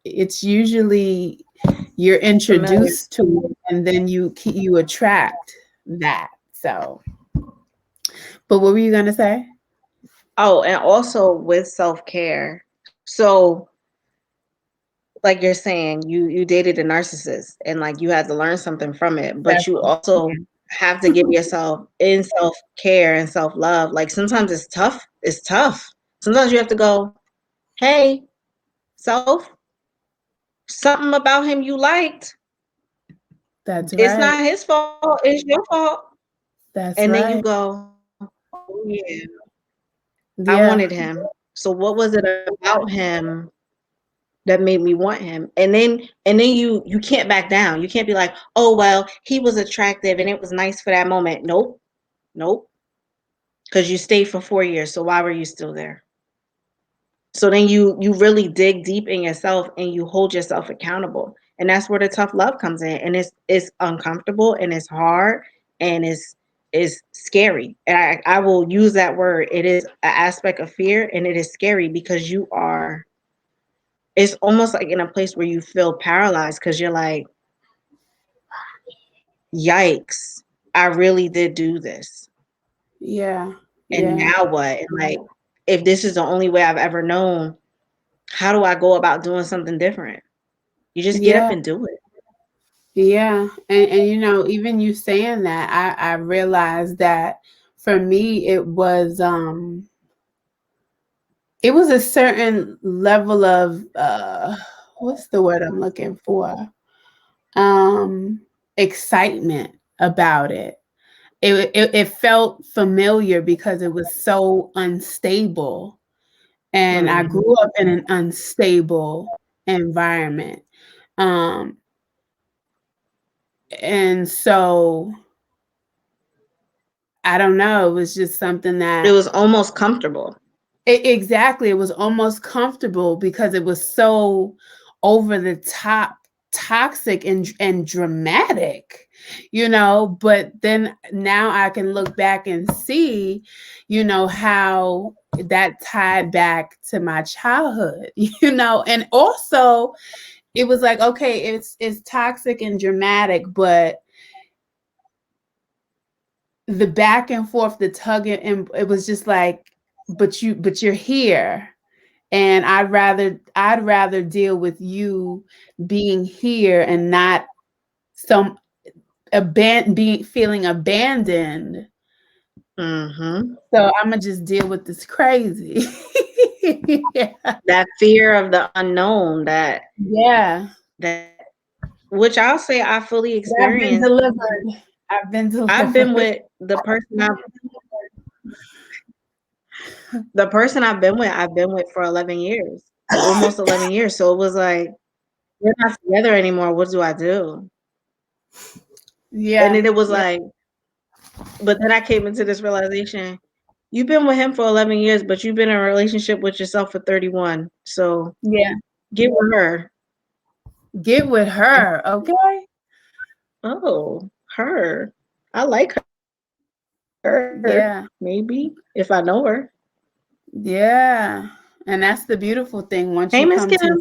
it's usually you're familiar. introduced to it and then you attract that. So, but what were you gonna say? Oh, and also with self-care. So, like you're saying, you dated a narcissist and like you had to learn something from it, but That's you also have to give yourself in self-care and self-love. Like sometimes it's tough. It's tough. Sometimes you have to go, "Hey, self, something about him you liked. that's It's right. not his fault, it's your fault." And That's then you right. go, "Oh yeah, I wanted Yeah. him. So what was it about him that made me want him?" And then you can't back down. You can't be like, "Oh well, he was attractive and it was nice for that moment." Nope. Nope. Because you stayed for 4 years. So why were you still there? So then you really dig deep in yourself and you hold yourself accountable. And that's where the tough love comes in. And it's uncomfortable and it's hard and it's scary. And I will use that word. It is an aspect of fear and it is scary because you are it's almost like in a place where you feel paralyzed because you're like, yikes, I really did do this. Yeah. And Yeah. now what? And like, if this is the only way I've ever known, how do I go about doing something different? You just get up Yeah. and do it. Yeah. And you know, even you saying that, I realized that for me it was a certain level of what's the word I'm looking for? Um excitement about it. it felt familiar because it was so unstable. And I Mhm. grew up in an unstable environment. Um, and so I don't know, it was just something It that was almost comfortable. exactly, it was almost comfortable because it was so over the top toxic and dramatic, but then now I can look back and see, how that tied back to my childhood, and also it was like, okay, it's toxic and dramatic, but the back and forth, the tugging, and it was just like, but you're here, and I'd rather deal with you being here and not some being feeling abandoned. Mhm. So I'm gonna just deal with this crazy. Yeah. That fear of the unknown, that Yeah. that which I'll say I fully I've been experienced. delivered. I've been I've been delivered. with the person I've been with for 11 years, almost 11 years. So it was like, we're not together anymore. What do I do? And Yeah. then it was Yeah. like, but then I came into this realization, you've been with him for 11 years, but you've been in a relationship with yourself for 31. So Yeah. get with her. Get with her, okay? Oh, her. I like her, Yeah. maybe, if I know her. Yeah. And that's the beautiful thing. Hey, Miss Kim.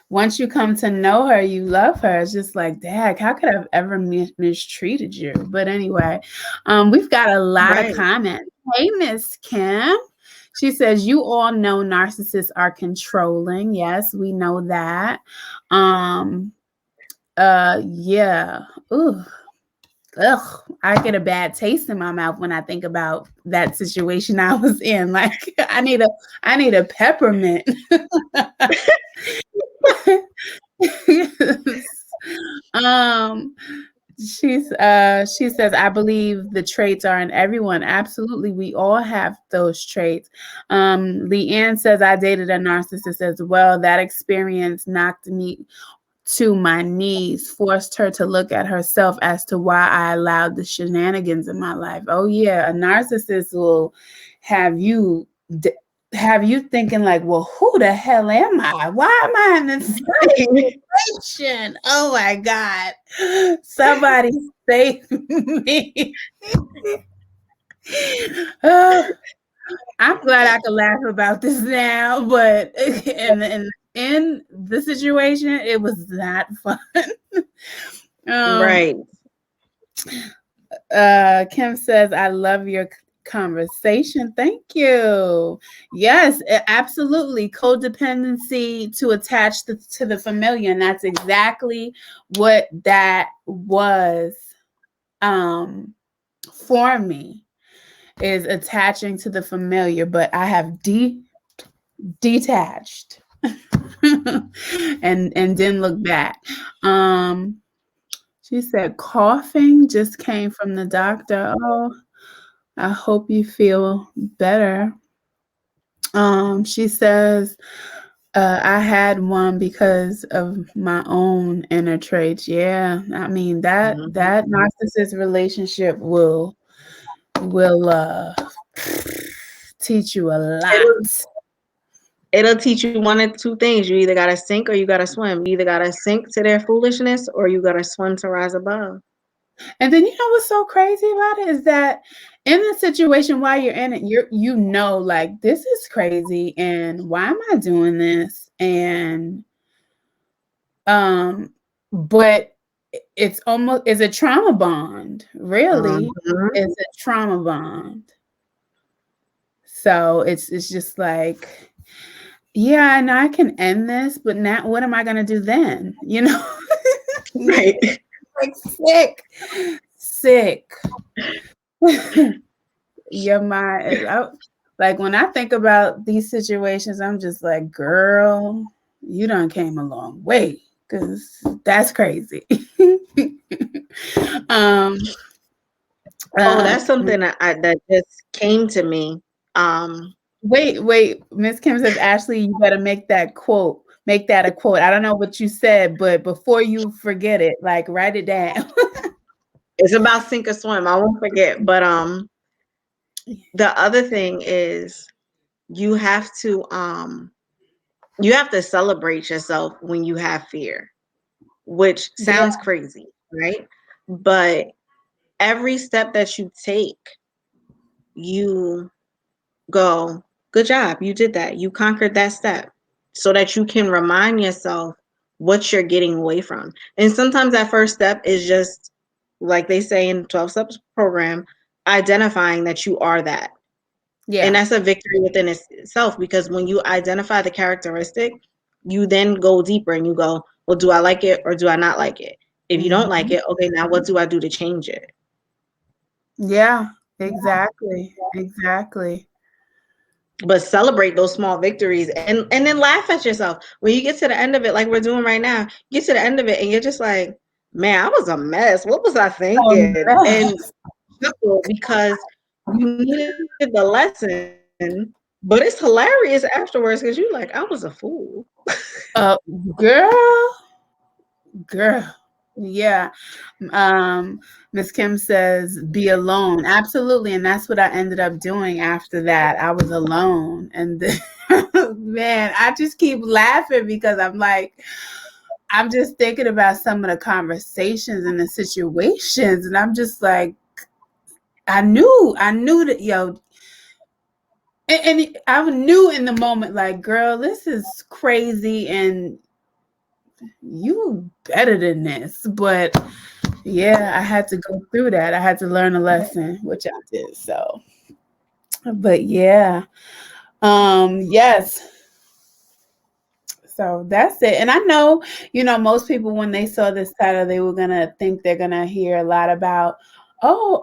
Once you come to know her, you love her. It's just like, dad, how could I have ever mistreated you? But anyway, we've got a lot of Right. comments. Hey, Miss Kim. She says, you all know narcissists are controlling. Yes, we know that. Yeah. Ooh. Ugh, I get a bad taste in my mouth when I think about that situation I was in. Like I need a peppermint. um she says, I believe the traits are in everyone. Absolutely, we all have those traits. Leanne says, I dated a narcissist as well. That experience knocked me to my knees, forced her to look at herself as to why I allowed the shenanigans in my life. Oh yeah, a narcissist will have you have you thinking like, well, who the hell am I? Why am I in this situation? Oh my God. Somebody save me. Oh, I'm glad I could laugh about this now, but in the situation, it was not fun. Right. Kim says, I love your conversation. Thank you. Yes, absolutely. Codependency to attach to the familiar. And that's exactly what that was for me, is attaching to the familiar, but I have detached and didn't look back. She said, coughing just came from the doctor. Oh, I hope you feel better. She says, I had one because of my own inner traits. Yeah, I mean that narcissist relationship will teach you a lot. It'll teach you one of two things. You either gotta sink or you gotta swim. You either gotta sink to their foolishness or you gotta swim to rise above. And then what's so crazy about it is that in the situation while you're in it, like this is crazy and why am I doing this? And but it's a trauma bond, really. Mhm. It's a trauma bond. So it's just like, yeah, I know I can end this, but now what am I gonna do then? Right. Like sick. Your mind is out. Like when I think about these situations, I'm just like, girl, you done came a long way, because that's crazy. um Oh, Um, that's something that just came to me. wait. Miss Kim says, Ashley, you better make that quote. Make that a quote. I don't know what you said, but before you forget it, like write it down. It's about sink or swim. I won't forget. But the other thing is you have to celebrate yourself when you have fear, which Yeah, sounds crazy, right? But every step that you take, you go, good job, you did that. You conquered that step so that you can remind yourself what you're getting away from. And sometimes that first step is just like they say in 12 steps program, identifying that you are that. And yeah. that's a victory within itself, because when you identify the characteristic, you then go deeper and you go, well, do I like it or do I not like it? If you don't like Mhm. it, okay, now what do I do to change it? Yeah, exactly. But celebrate those small victories and then laugh at yourself. When you get to the end of it, like we're doing right now, you get to the end of it and you're just like, man, I was a mess. What was I thinking? And Yes. chuckle because you needed the lesson, but it's hilarious afterwards because you're like, I was a fool. Uh, girl, girl. Yeah. Miss Kim says, be alone. Absolutely. And that's what I ended up doing after that. I was alone. And then, man, I just keep laughing because I'm just thinking about some of the conversations and the situations. And I'm just like, I knew that, and I knew in the moment, like, girl, this is crazy. And you better than this. But yeah, I had to go through that. I had to learn a lesson, which I did. So, but yeah, yes. So that's it. And I know, most people when they saw this title, they were gonna think they're gonna hear a lot about, oh,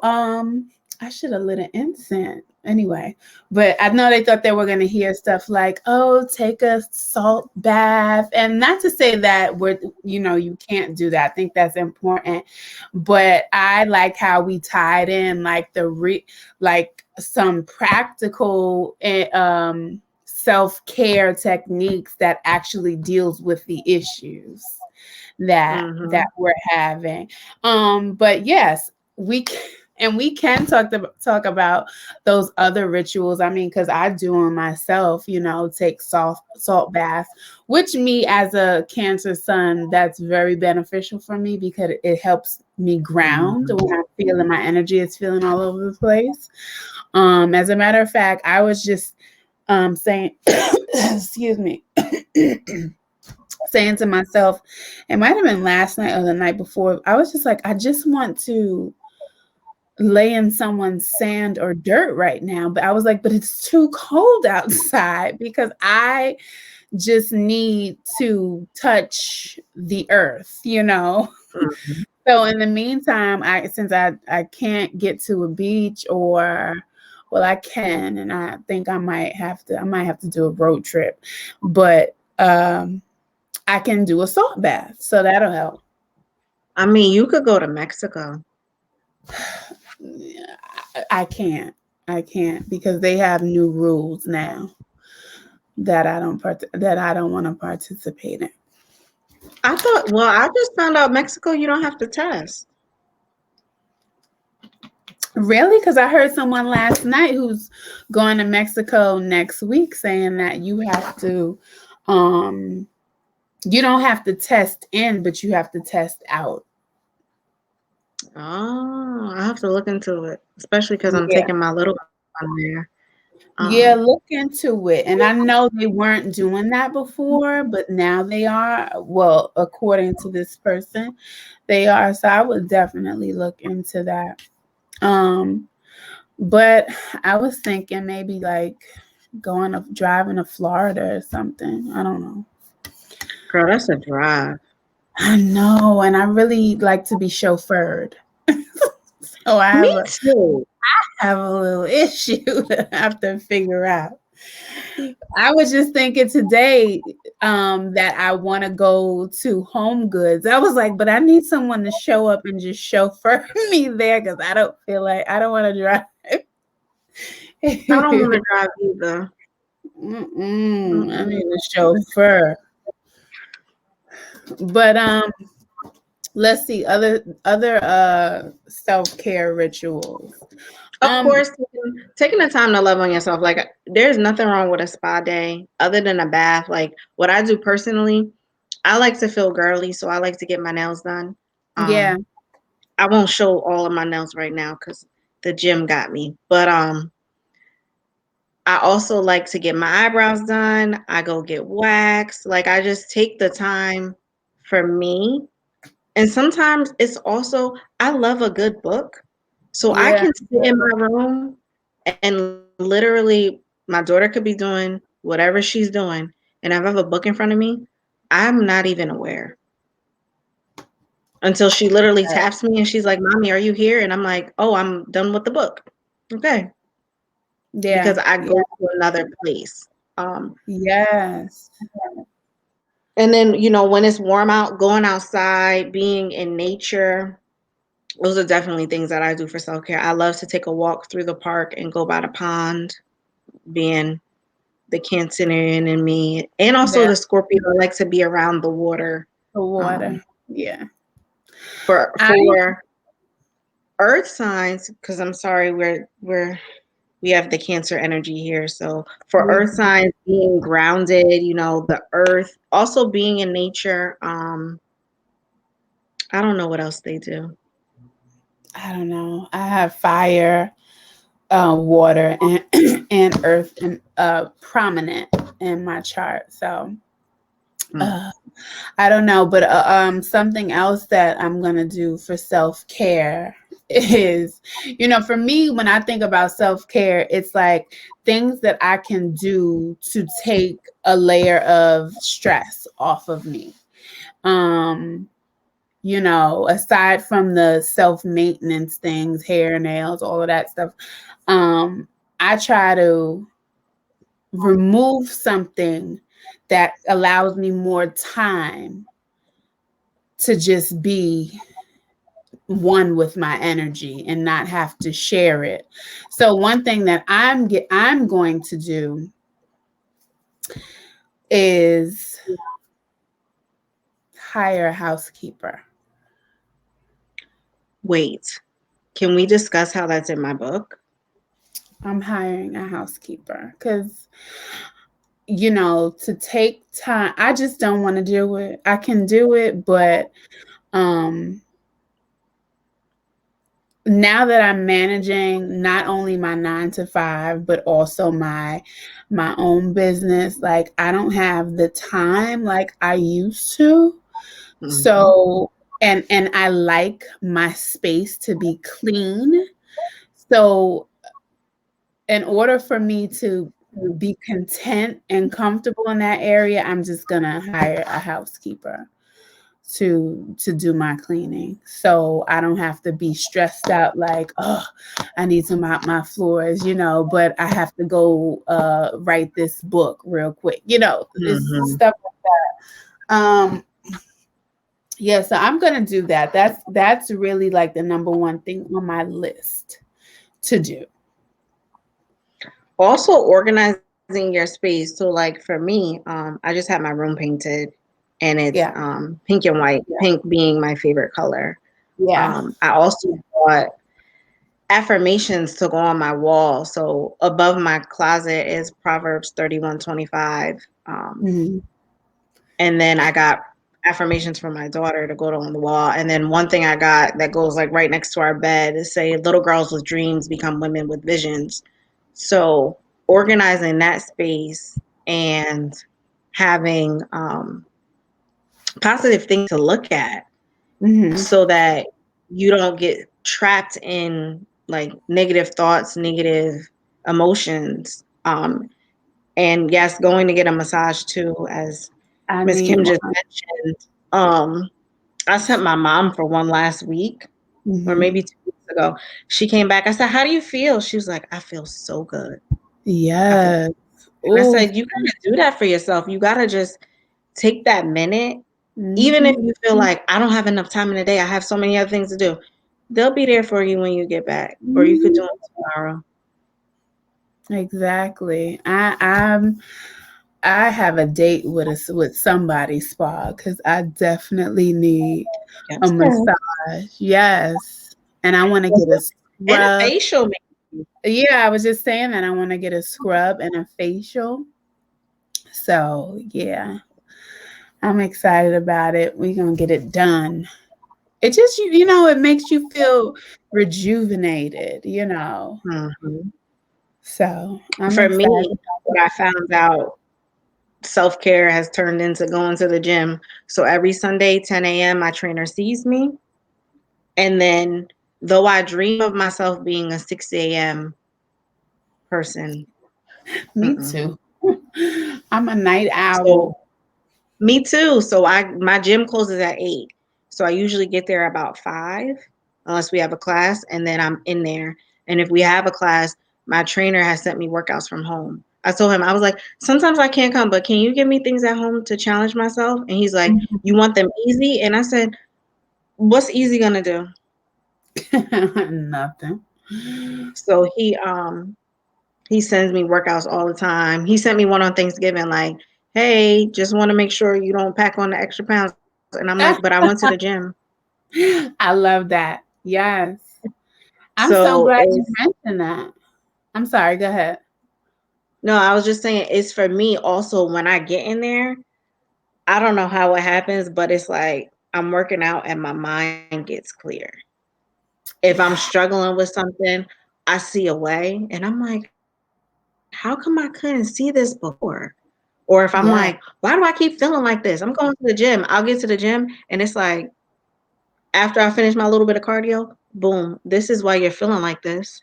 I should have lit an incense anyway. But I know they thought they were gonna hear stuff like, oh, take a salt bath. And not to say that you can't do that. I think that's important. But I like how we tied in like like some practical self-care techniques that actually deals with the issues that we're having. But yes, we can talk about those other rituals. I mean, because I do them myself, take salt baths, which me as a Cancer sun, that's very beneficial for me because it helps me ground when I'm feeling my energy is feeling all over the place. As a matter of fact, I was just saying, excuse me, saying to myself, it might have been last night or the night before. I was just like, I just want to lay in someone's sand or dirt right now. But I was like, but it's too cold outside because I just need to touch the earth, So in the meantime, since I can't get to a beach well, I can, and I think I might have to do a road trip, but I can do a salt bath, so that'll help. I mean, you could go to Mexico. I can't. I can't because they have new rules now that I don't want to participate in. I just found out Mexico, you don't have to test. Really? Because I heard someone last night who's going to Mexico next week saying that you don't have to test in, but you have to test out. Oh, I have to look into it, especially because I'm Yeah. taking my little one there. Yeah, look into it. And I know they weren't doing that before, but now they are. Well, according to this person, they are. So I would definitely look into that. But I was thinking maybe like driving to Florida or something. I don't know. Girl, that's a drive. I know, and I really like to be chauffeured. So I Me too. have a little issue that I have to figure out. I was just thinking today that I want to go to Home Goods. I was like, but I need someone to show up and just chauffeur me there because I don't feel like I don't want to drive. I don't want to drive either. I need a chauffeur. But let's see other self-care rituals. Of course, taking the time to love on yourself. Like, there's nothing wrong with a spa day other than a bath. Like, what I do personally, I like to feel girly, so I like to get my nails done. Yeah. I won't show all of my nails right now because the gym got me. But I also like to get my eyebrows done. I go get waxed. Like, I just take the time for me. And sometimes it's also, I love a good book. So I Yeah. can sit in my room and literally, my daughter could be doing whatever she's doing. And if I have a book in front of me, I'm not even aware until she literally taps me and she's like, "Mommy, are you here?" And I'm like, "Oh, I'm done with the book." Okay. Yeah. Because I go to another place. Yes. And then, when it's warm out, going outside, being in nature, those are definitely things that I do for self-care. I love to take a walk through the park and go by the pond, being the Cancerian in me, and also the Scorpio. I like to be around the water. The water. Yeah. For earth signs, because I'm sorry, we have the Cancer energy here. So for earth signs, being grounded, the earth, also being in nature. I don't know what else they do. I don't know. I have fire, water, and and earth and prominent in my chart. So I don't know, but something else that I'm gonna do for self-care is, for me, when I think about self-care, it's like things that I can do to take a layer of stress off of me. Aside from the self-maintenance things, hair, nails, all of that stuff, I try to remove something that allows me more time to just be one with my energy and not have to share it. So one thing that I'm going to do is hire a housekeeper. Wait, can we discuss how that's in my book? I'm hiring a housekeeper because, to take time, I just don't want to do it. I can do it, but now that I'm managing not only my 9 to 5, but also my own business, like I don't have the time like I used to. Mm-hmm. So, and I like my space to be clean. So in order for me to be content and comfortable in that area, I'm just gonna hire a housekeeper to do my cleaning, so I don't have to be stressed out like, oh, I need to mop my floors, but I have to go write this book real quick, it's stuff like that. Yeah, so I'm gonna do that. That's really like the number one thing on my list to do. Also, organizing your space. So, like for me, I just had my room painted, and it's pink and white. Pink being my favorite color. Yeah. I also bought affirmations to go on my wall. So above my closet is Proverbs 31:25. And then I got affirmations for my daughter to go on the wall. And then one thing I got that goes like right next to our bed is say, little girls with dreams become women with visions. So organizing that space and having positive things to look at so that you don't get trapped in like negative thoughts, negative emotions. And yes, going to get a massage too, as Miss Kim just mentioned. I sent my mom for one last week, or maybe 2 weeks ago. She came back. I said, "How do you feel?" She was like, "I feel so good." Yes. And I Oh, said, you gotta do that for yourself. You gotta just take that minute, even if mhm. you feel like I don't have enough time in the day, I have so many other things to do. They'll be there for you when you get back, or you could do Mhm. it tomorrow. Exactly. I have a date with with somebody's spa because I definitely need a Yes. massage. Yes, and I want to get a And a scrub. facial, maybe. Yeah, I was just saying that I want to get a scrub and a facial. So yeah, I'm excited about it. We're gonna get it done. It just it makes you feel rejuvenated. Mhm. So I'm For excited. me, what I found out self-care has turned into going to the gym. So every Sunday, 10 a.m., my trainer sees me. And then, though I dream of myself being a 6 a.m. person, Me mm-mm. too. I'm a night So owl. me too. So my gym closes at 8. So I usually get there about 5, unless we have a class, and then I'm in there. And if we have a class, my trainer has sent me workouts from home. I told him, I was like, sometimes I can't come, but can you give me things at home to challenge myself? And he's like, you want them easy? And I said, what's easy gonna do? Nothing. So he sends me workouts all the time. He sent me one on Thanksgiving, like, hey, just want to make sure you don't pack on the extra pounds. And I'm like, but I went to the gym. I love that. Yes. I'm so So glad you it's mentioned that. I'm sorry, go ahead. no, I was just saying it's for me also when I get in there, I don't know how it happens, but it's like I'm working out and my mind gets clear. If I'm Yeah. struggling with something, I see a way and I'm like, how come I couldn't see this before? Or if I'm Yeah. like, why do I keep feeling like this? I'm going to the gym. I'll get to the gym and it's like, after I finish my little bit of cardio, boom, this is why you're feeling like this.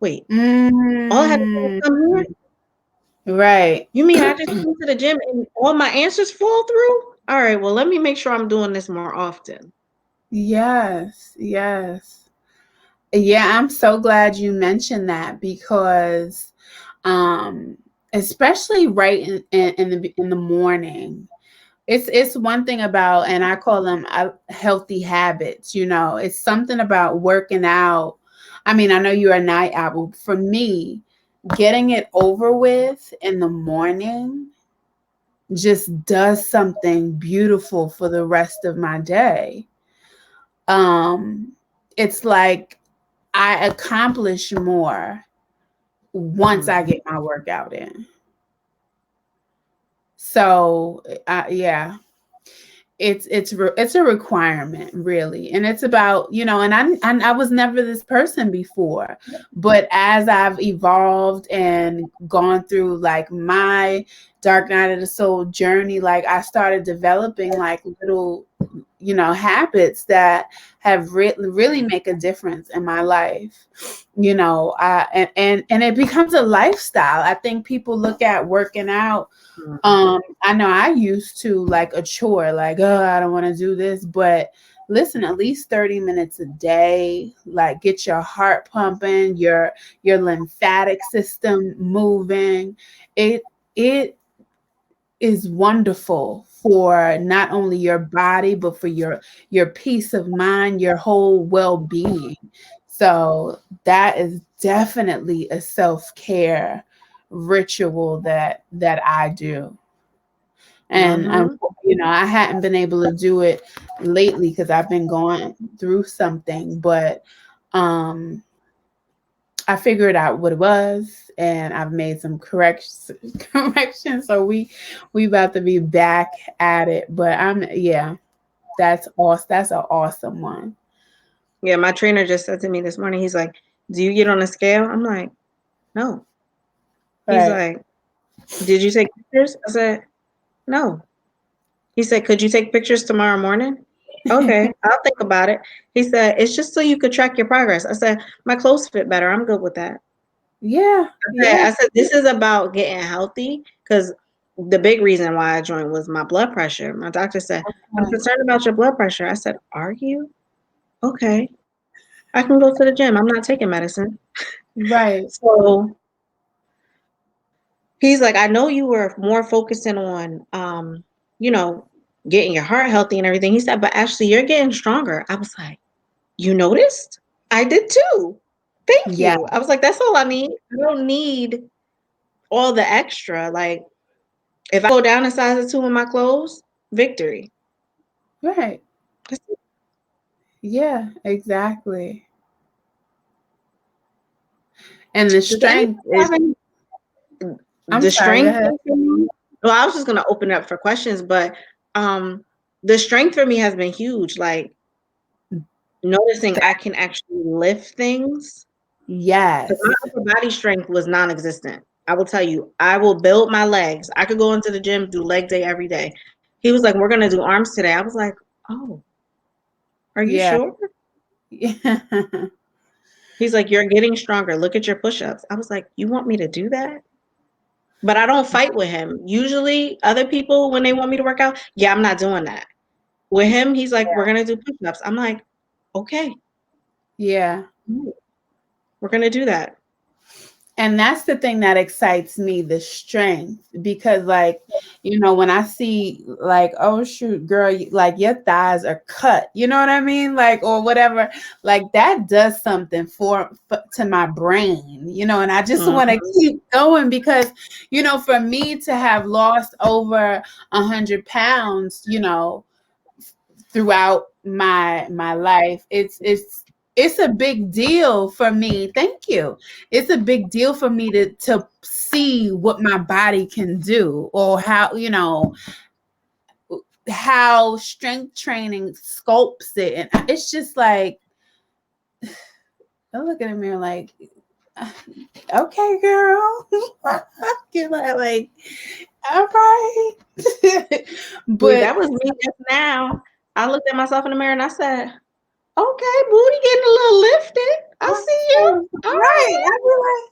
Wait, all I had to do was Mm, come here? right. You mean I just went to the gym and all my answers fall through? All right, well, let me make sure I'm doing this more often. Yes. Yes. Yeah, I'm so glad you mentioned that because um especially right in the morning. It's one thing about, and I call them healthy habits. It's something about working out. I mean, I know you're a night owl. For me, getting it over with in the morning just does something beautiful for the rest of my day. It's like I accomplish more once I Mhm. get my workout in. So, yeah, it's a requirement, really. And it's about, and I was never this person before, but as I've evolved and gone through like my dark night of the soul journey, like I started developing like little habits that have really make a difference in my life. And it becomes a lifestyle. I think people look at working out, Mhm. I know I used to like a chore, like, oh, I don't want to do this. But listen, at least 30 minutes a day, like get your heart pumping, your lymphatic system moving. It is wonderful for not only your body, but for your peace of mind, your whole well-being. So that is definitely a self-care ritual that I do. And Mhm. I hadn't been able to do it lately because I've been going through something, but um I figured out what it was and I've made some corrections. So we about to be back at it. But yeah, that's awesome. That's an awesome one. Yeah, my trainer just said to me this morning, he's like, do you get on a scale? I'm like, no. He's Right. like, did you take pictures? I said, no. He said, could you take pictures tomorrow morning? Okay, I'll think about it. He said, it's just so you could track your progress. I said, my clothes fit better. I'm good with that. Yeah. Yeah. I said, this is about getting healthy because the big reason why I joined was my blood pressure. My doctor said, I'm concerned about your blood pressure. I said, are you? Okay. I can go to the gym. I'm not taking medicine. Right. So He's like, I know you were more focusing on, you know, getting your heart healthy and everything. He said, but actually, you're getting stronger. I was like, you noticed? I did too. Thank Yeah, you. I was like, that's all I need. I don't need all the extra. Like, if I go down a size or two in my clothes, victory. right. Yeah, exactly. And the Does anyone strength is, have any I'm the sorry, go strength ahead. for me? Well, I was just gonna open it up for questions, but um the strength for me has been huge. Like noticing That, I can actually lift things. 'Cause my yes. upper body strength was non-existent. I will tell you, I will build my legs. I could go into the gym, do leg day every day. He was like, we're gonna do arms today. I was like, oh, are you Yeah. sure? Yeah. He's like, you're getting stronger. Look at your push-ups. I was like, you want me to do that? But I don't fight with him. Usually, other people, when they want me to work out, yeah, I'm not doing that. With him, he's like, we're gonna do push-ups. I'm like, okay, Yeah. we're gonna do that. And that's the thing that excites me, the strength, because like, when I see like, oh shoot, girl, like your thighs are cut, you know what I mean? Like, or whatever, like that does something to my brain, and I just want to Mhm. keep going because, for me to have lost over 100 pounds, throughout my life, it's a big deal for me. Thank you. It's a big deal for me to see what my body can do, or how strength training sculpts it. And it's just like, I look in the mirror like, okay, girl. You're like, all right. Wait, But that was me just now. I looked at myself in the mirror and I said, okay, booty getting a little lifted. I see you. All right. right. I be like,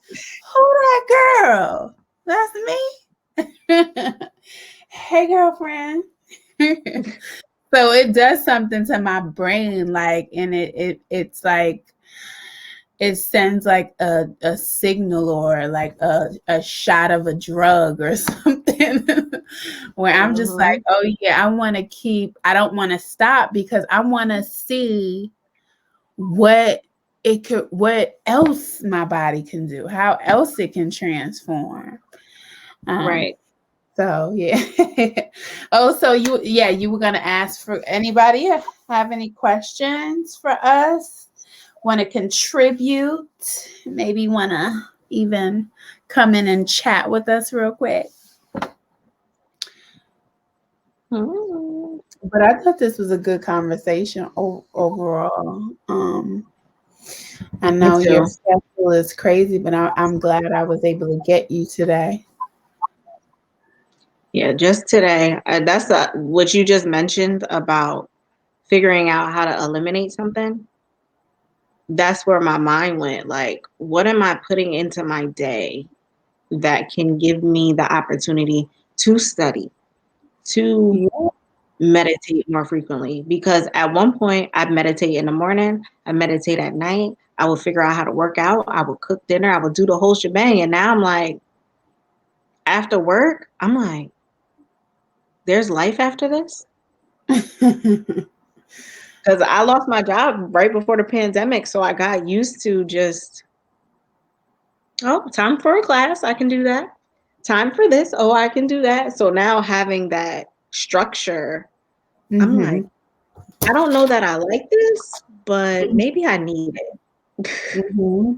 who that girl? That's me. Hey, girlfriend. So it does something to my brain, like, and it's like it sends like a signal, or like a shot of a drug or something, where I'm just like, Mhm. oh yeah, I don't want to stop, because I want to see what what else my body can do, how else it can transform. um Right. so yeah. Oh, so you were gonna ask for anybody have any questions for us, want to contribute, maybe want to even come in and chat with us real quick. Mhm. But I thought this was a good conversation overall. I Me know your too. schedule is crazy, but I'm glad I was able to get you today. Yeah, just today. That's what you just mentioned about figuring out how to eliminate something. That's where my mind went. Like, what am I putting into my day that can give me the opportunity to study, to Yeah. meditate more frequently? Because at one point, I'd meditate in the morning, I meditate at night, I would figure out how to work out, I would cook dinner, I would do the whole shebang. And now I'm like, after work, I'm like, there's life after this? Because I lost my job right before the pandemic. So I got used to just, oh, time for a class, I can do that. Time for this, oh, I can do that. So now having that structure, I'm like, Hmm. I don't know that I like this, but maybe I need it. Hmm.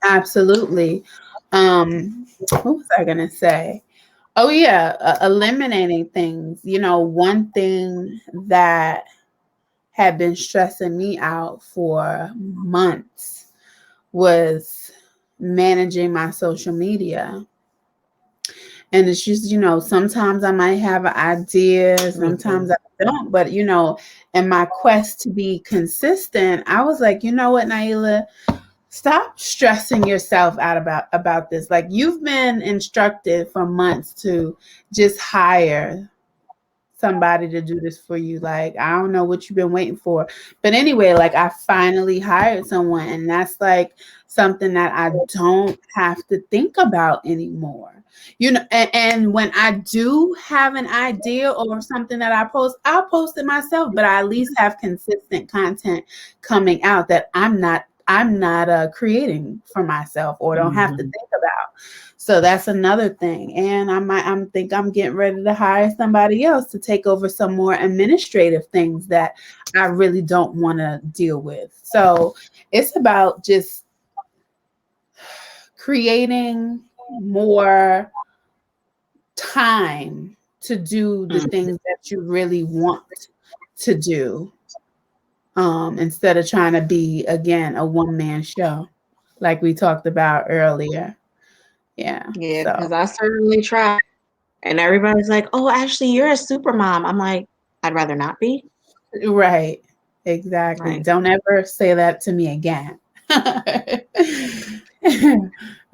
Absolutely. What was I gonna say? Oh yeah, eliminating things. One thing that had been stressing me out for months was managing my social media. And it's just, sometimes I might have an idea, sometimes Mhm. I don't. But, in my quest to be consistent, I was like, you know what, Naila, stop stressing yourself out about this. Like, you've been instructed for months to just hire somebody to do this for you. Like, I don't know what you've been waiting for. But anyway, like I finally hired someone, and that's like something that I don't have to think about anymore. And when I do have an idea or something that I post, I'll post it myself, but I at least have consistent content coming out that I'm not creating for myself or don't have to think about. So that's another thing. And I'm getting ready to hire somebody else to take over some more administrative things that I really don't want to deal with. So it's about just creating more time to do the things that you really want to do, instead of trying to be, again, a one-man show like we talked about earlier. Yeah. Yeah, So because I certainly try. And everybody's like, "Oh, Ashley, you're a super mom." I'm like, I'd rather not be. right. Exactly. Like, Don't ever say that to me again.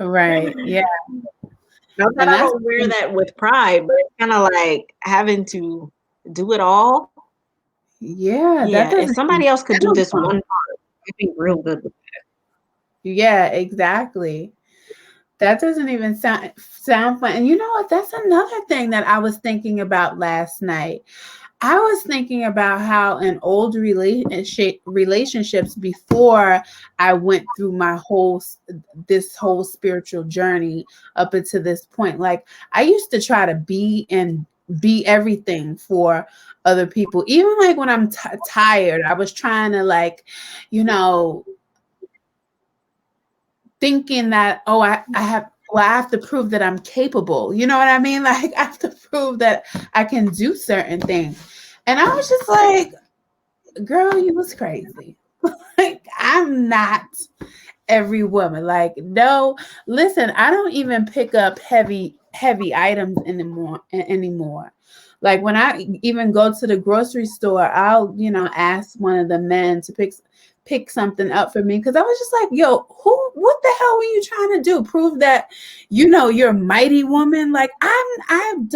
Right. Yeah. not that And I that's don't wear that with pride, but it's kind of like having to do it all. yeah, that Yeah, if doesn't even somebody else could do sound this one fun. part, I'd be real good with Yeah, exactly. That doesn't even sound fun. And you know what? That's another thing that I was thinking about last night. I was thinking about how in old relationships before I went through this whole spiritual journey up until this point, like I used to try to be everything for other people. Even like when I'm tired, I was trying to like, you know, thinking that, oh, I have to prove that I'm capable. You know what I mean? Like I have to prove that I can do certain things. And I was just like, girl, you was crazy. Like, I'm not every woman. Like, no, listen, I don't even pick up heavy items anymore. Like when I even go to the grocery store, I'll, ask one of the men to pick something up for me, because I was just like, yo, what the hell were you trying to do? Prove that you're a mighty woman? Like I'm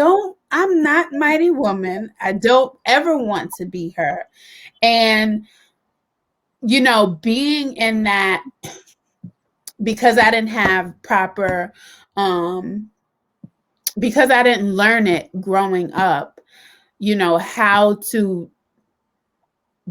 not mighty woman. I don't ever want to be her. And being in that, because I didn't have proper because I didn't learn it growing up, how to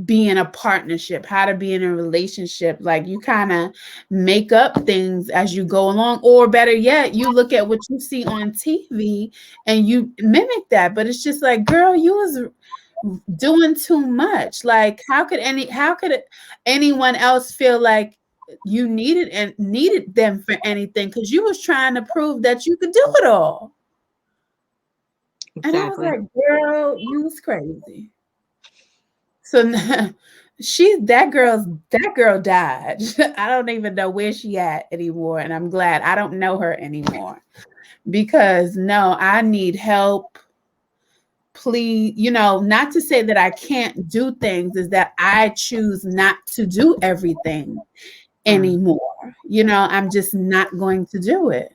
be in a partnership, how to be in a relationship. Like you kind of make up things as you go along, or better yet, you look at what you see on TV and you mimic that. But it's just like, girl, you was doing too much. Like how could anyone else feel like you needed them for anything, because you was trying to prove that you could do it all. it. And I was Exactly. like, girl, you was crazy. So that girl died. I don't even know where she at anymore, and I'm glad I don't know her anymore, because no, I need help. Please, not to say that I can't do things, is that I choose not to do everything anymore. I'm just not going to do it.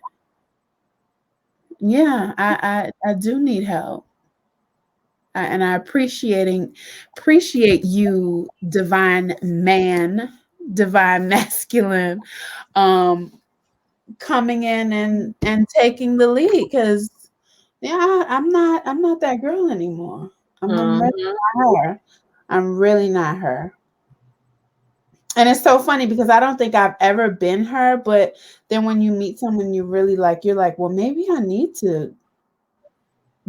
Yeah, I do need help. And I appreciate you, divine man, divine masculine, coming in and taking the lead, because yeah, I'm not that girl anymore. I'm really not her. I'm really not her. And it's so funny because I don't think I've ever been her, but then when you meet someone you really like, you're like, well, maybe I need to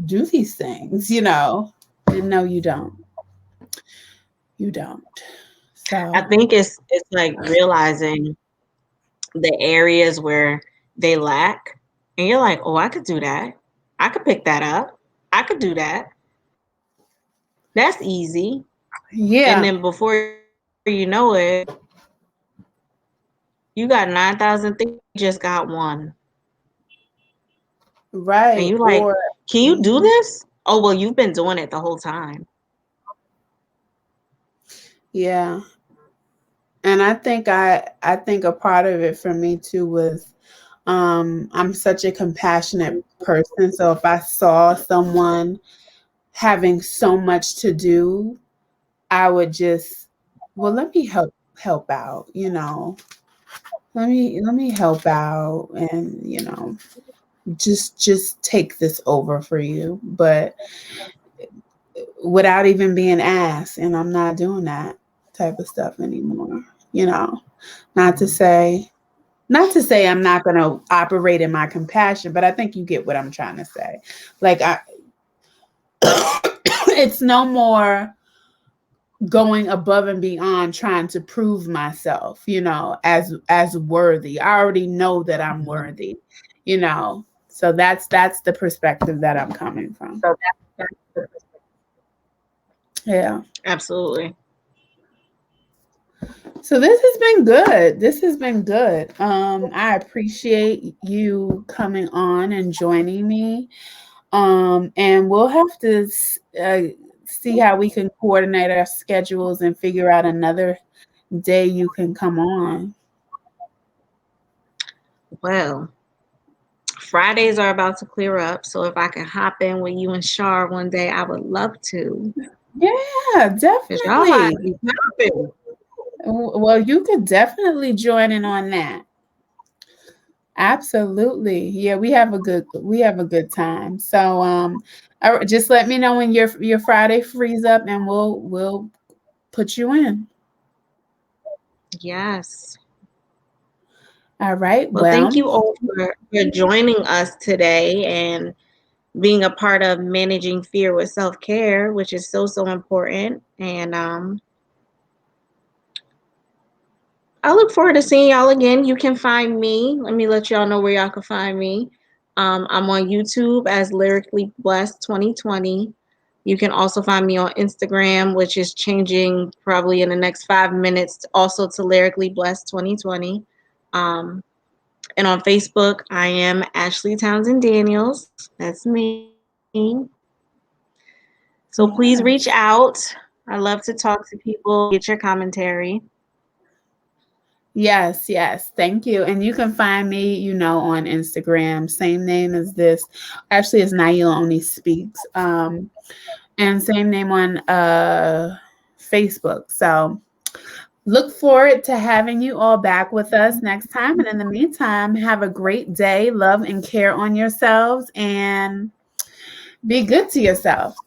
do these things, And no, you don't. You don't. I So think it's like realizing the areas where they lack, and you're like, oh, I could do that. I could pick that up. I could do that. That's easy. And yeah, then before you know it, you got 9,000 things. You just got one. And right. you like, Or can you do this? Oh, well, you've been doing it the whole time. yeah. And I think a part of it for me too was, I'm such a compassionate person. So if I saw someone having so much to do, I would just, well, let me help out, let me help out, and just take this over for you, but without even being asked. And I'm not doing that type of stuff anymore. Not to say I'm not going to operate in my compassion, but I think you get what I'm trying to say. Like, it's no more going above and beyond trying to prove myself, as worthy. I already know that I'm worthy, So that's the perspective that I'm coming from. Yeah. Absolutely. So this has been good. I appreciate you coming on and joining me. And we'll have to see how we can coordinate our schedules and figure out another day you can come on. Well, Fridays are about to clear up, so if I can hop in with you and Shar one day, I would love to. Yeah, definitely. Well, you could definitely join in on that. Absolutely. Yeah, we have a good time. So just let me know when your Friday frees up, and we'll put you in. Yes. All right. Well, thank you all for joining us today and being a part of managing fear with self-care, which is so important. And I look forward to seeing y'all again. You can find me. Let me let y'all know where y'all can find me. I'm on YouTube as Lyrically Blessed 2020. You can also find me on Instagram, which is changing probably in the next 5 minutes, also to Lyrically Blessed 2020. And on Facebook, I am Ashley Townsend Daniels. That's me. So please reach out. I love to talk to people, get your commentary. Yes. Thank you. And you can find me, on Instagram, same name as this. Actually, it's Naila Only Speaks. And same name on Facebook. So look forward to having you all back with us next time. And in the meantime, have a great day. Love and care on yourselves, and be good to yourself.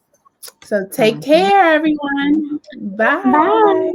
So take care, everyone. Bye.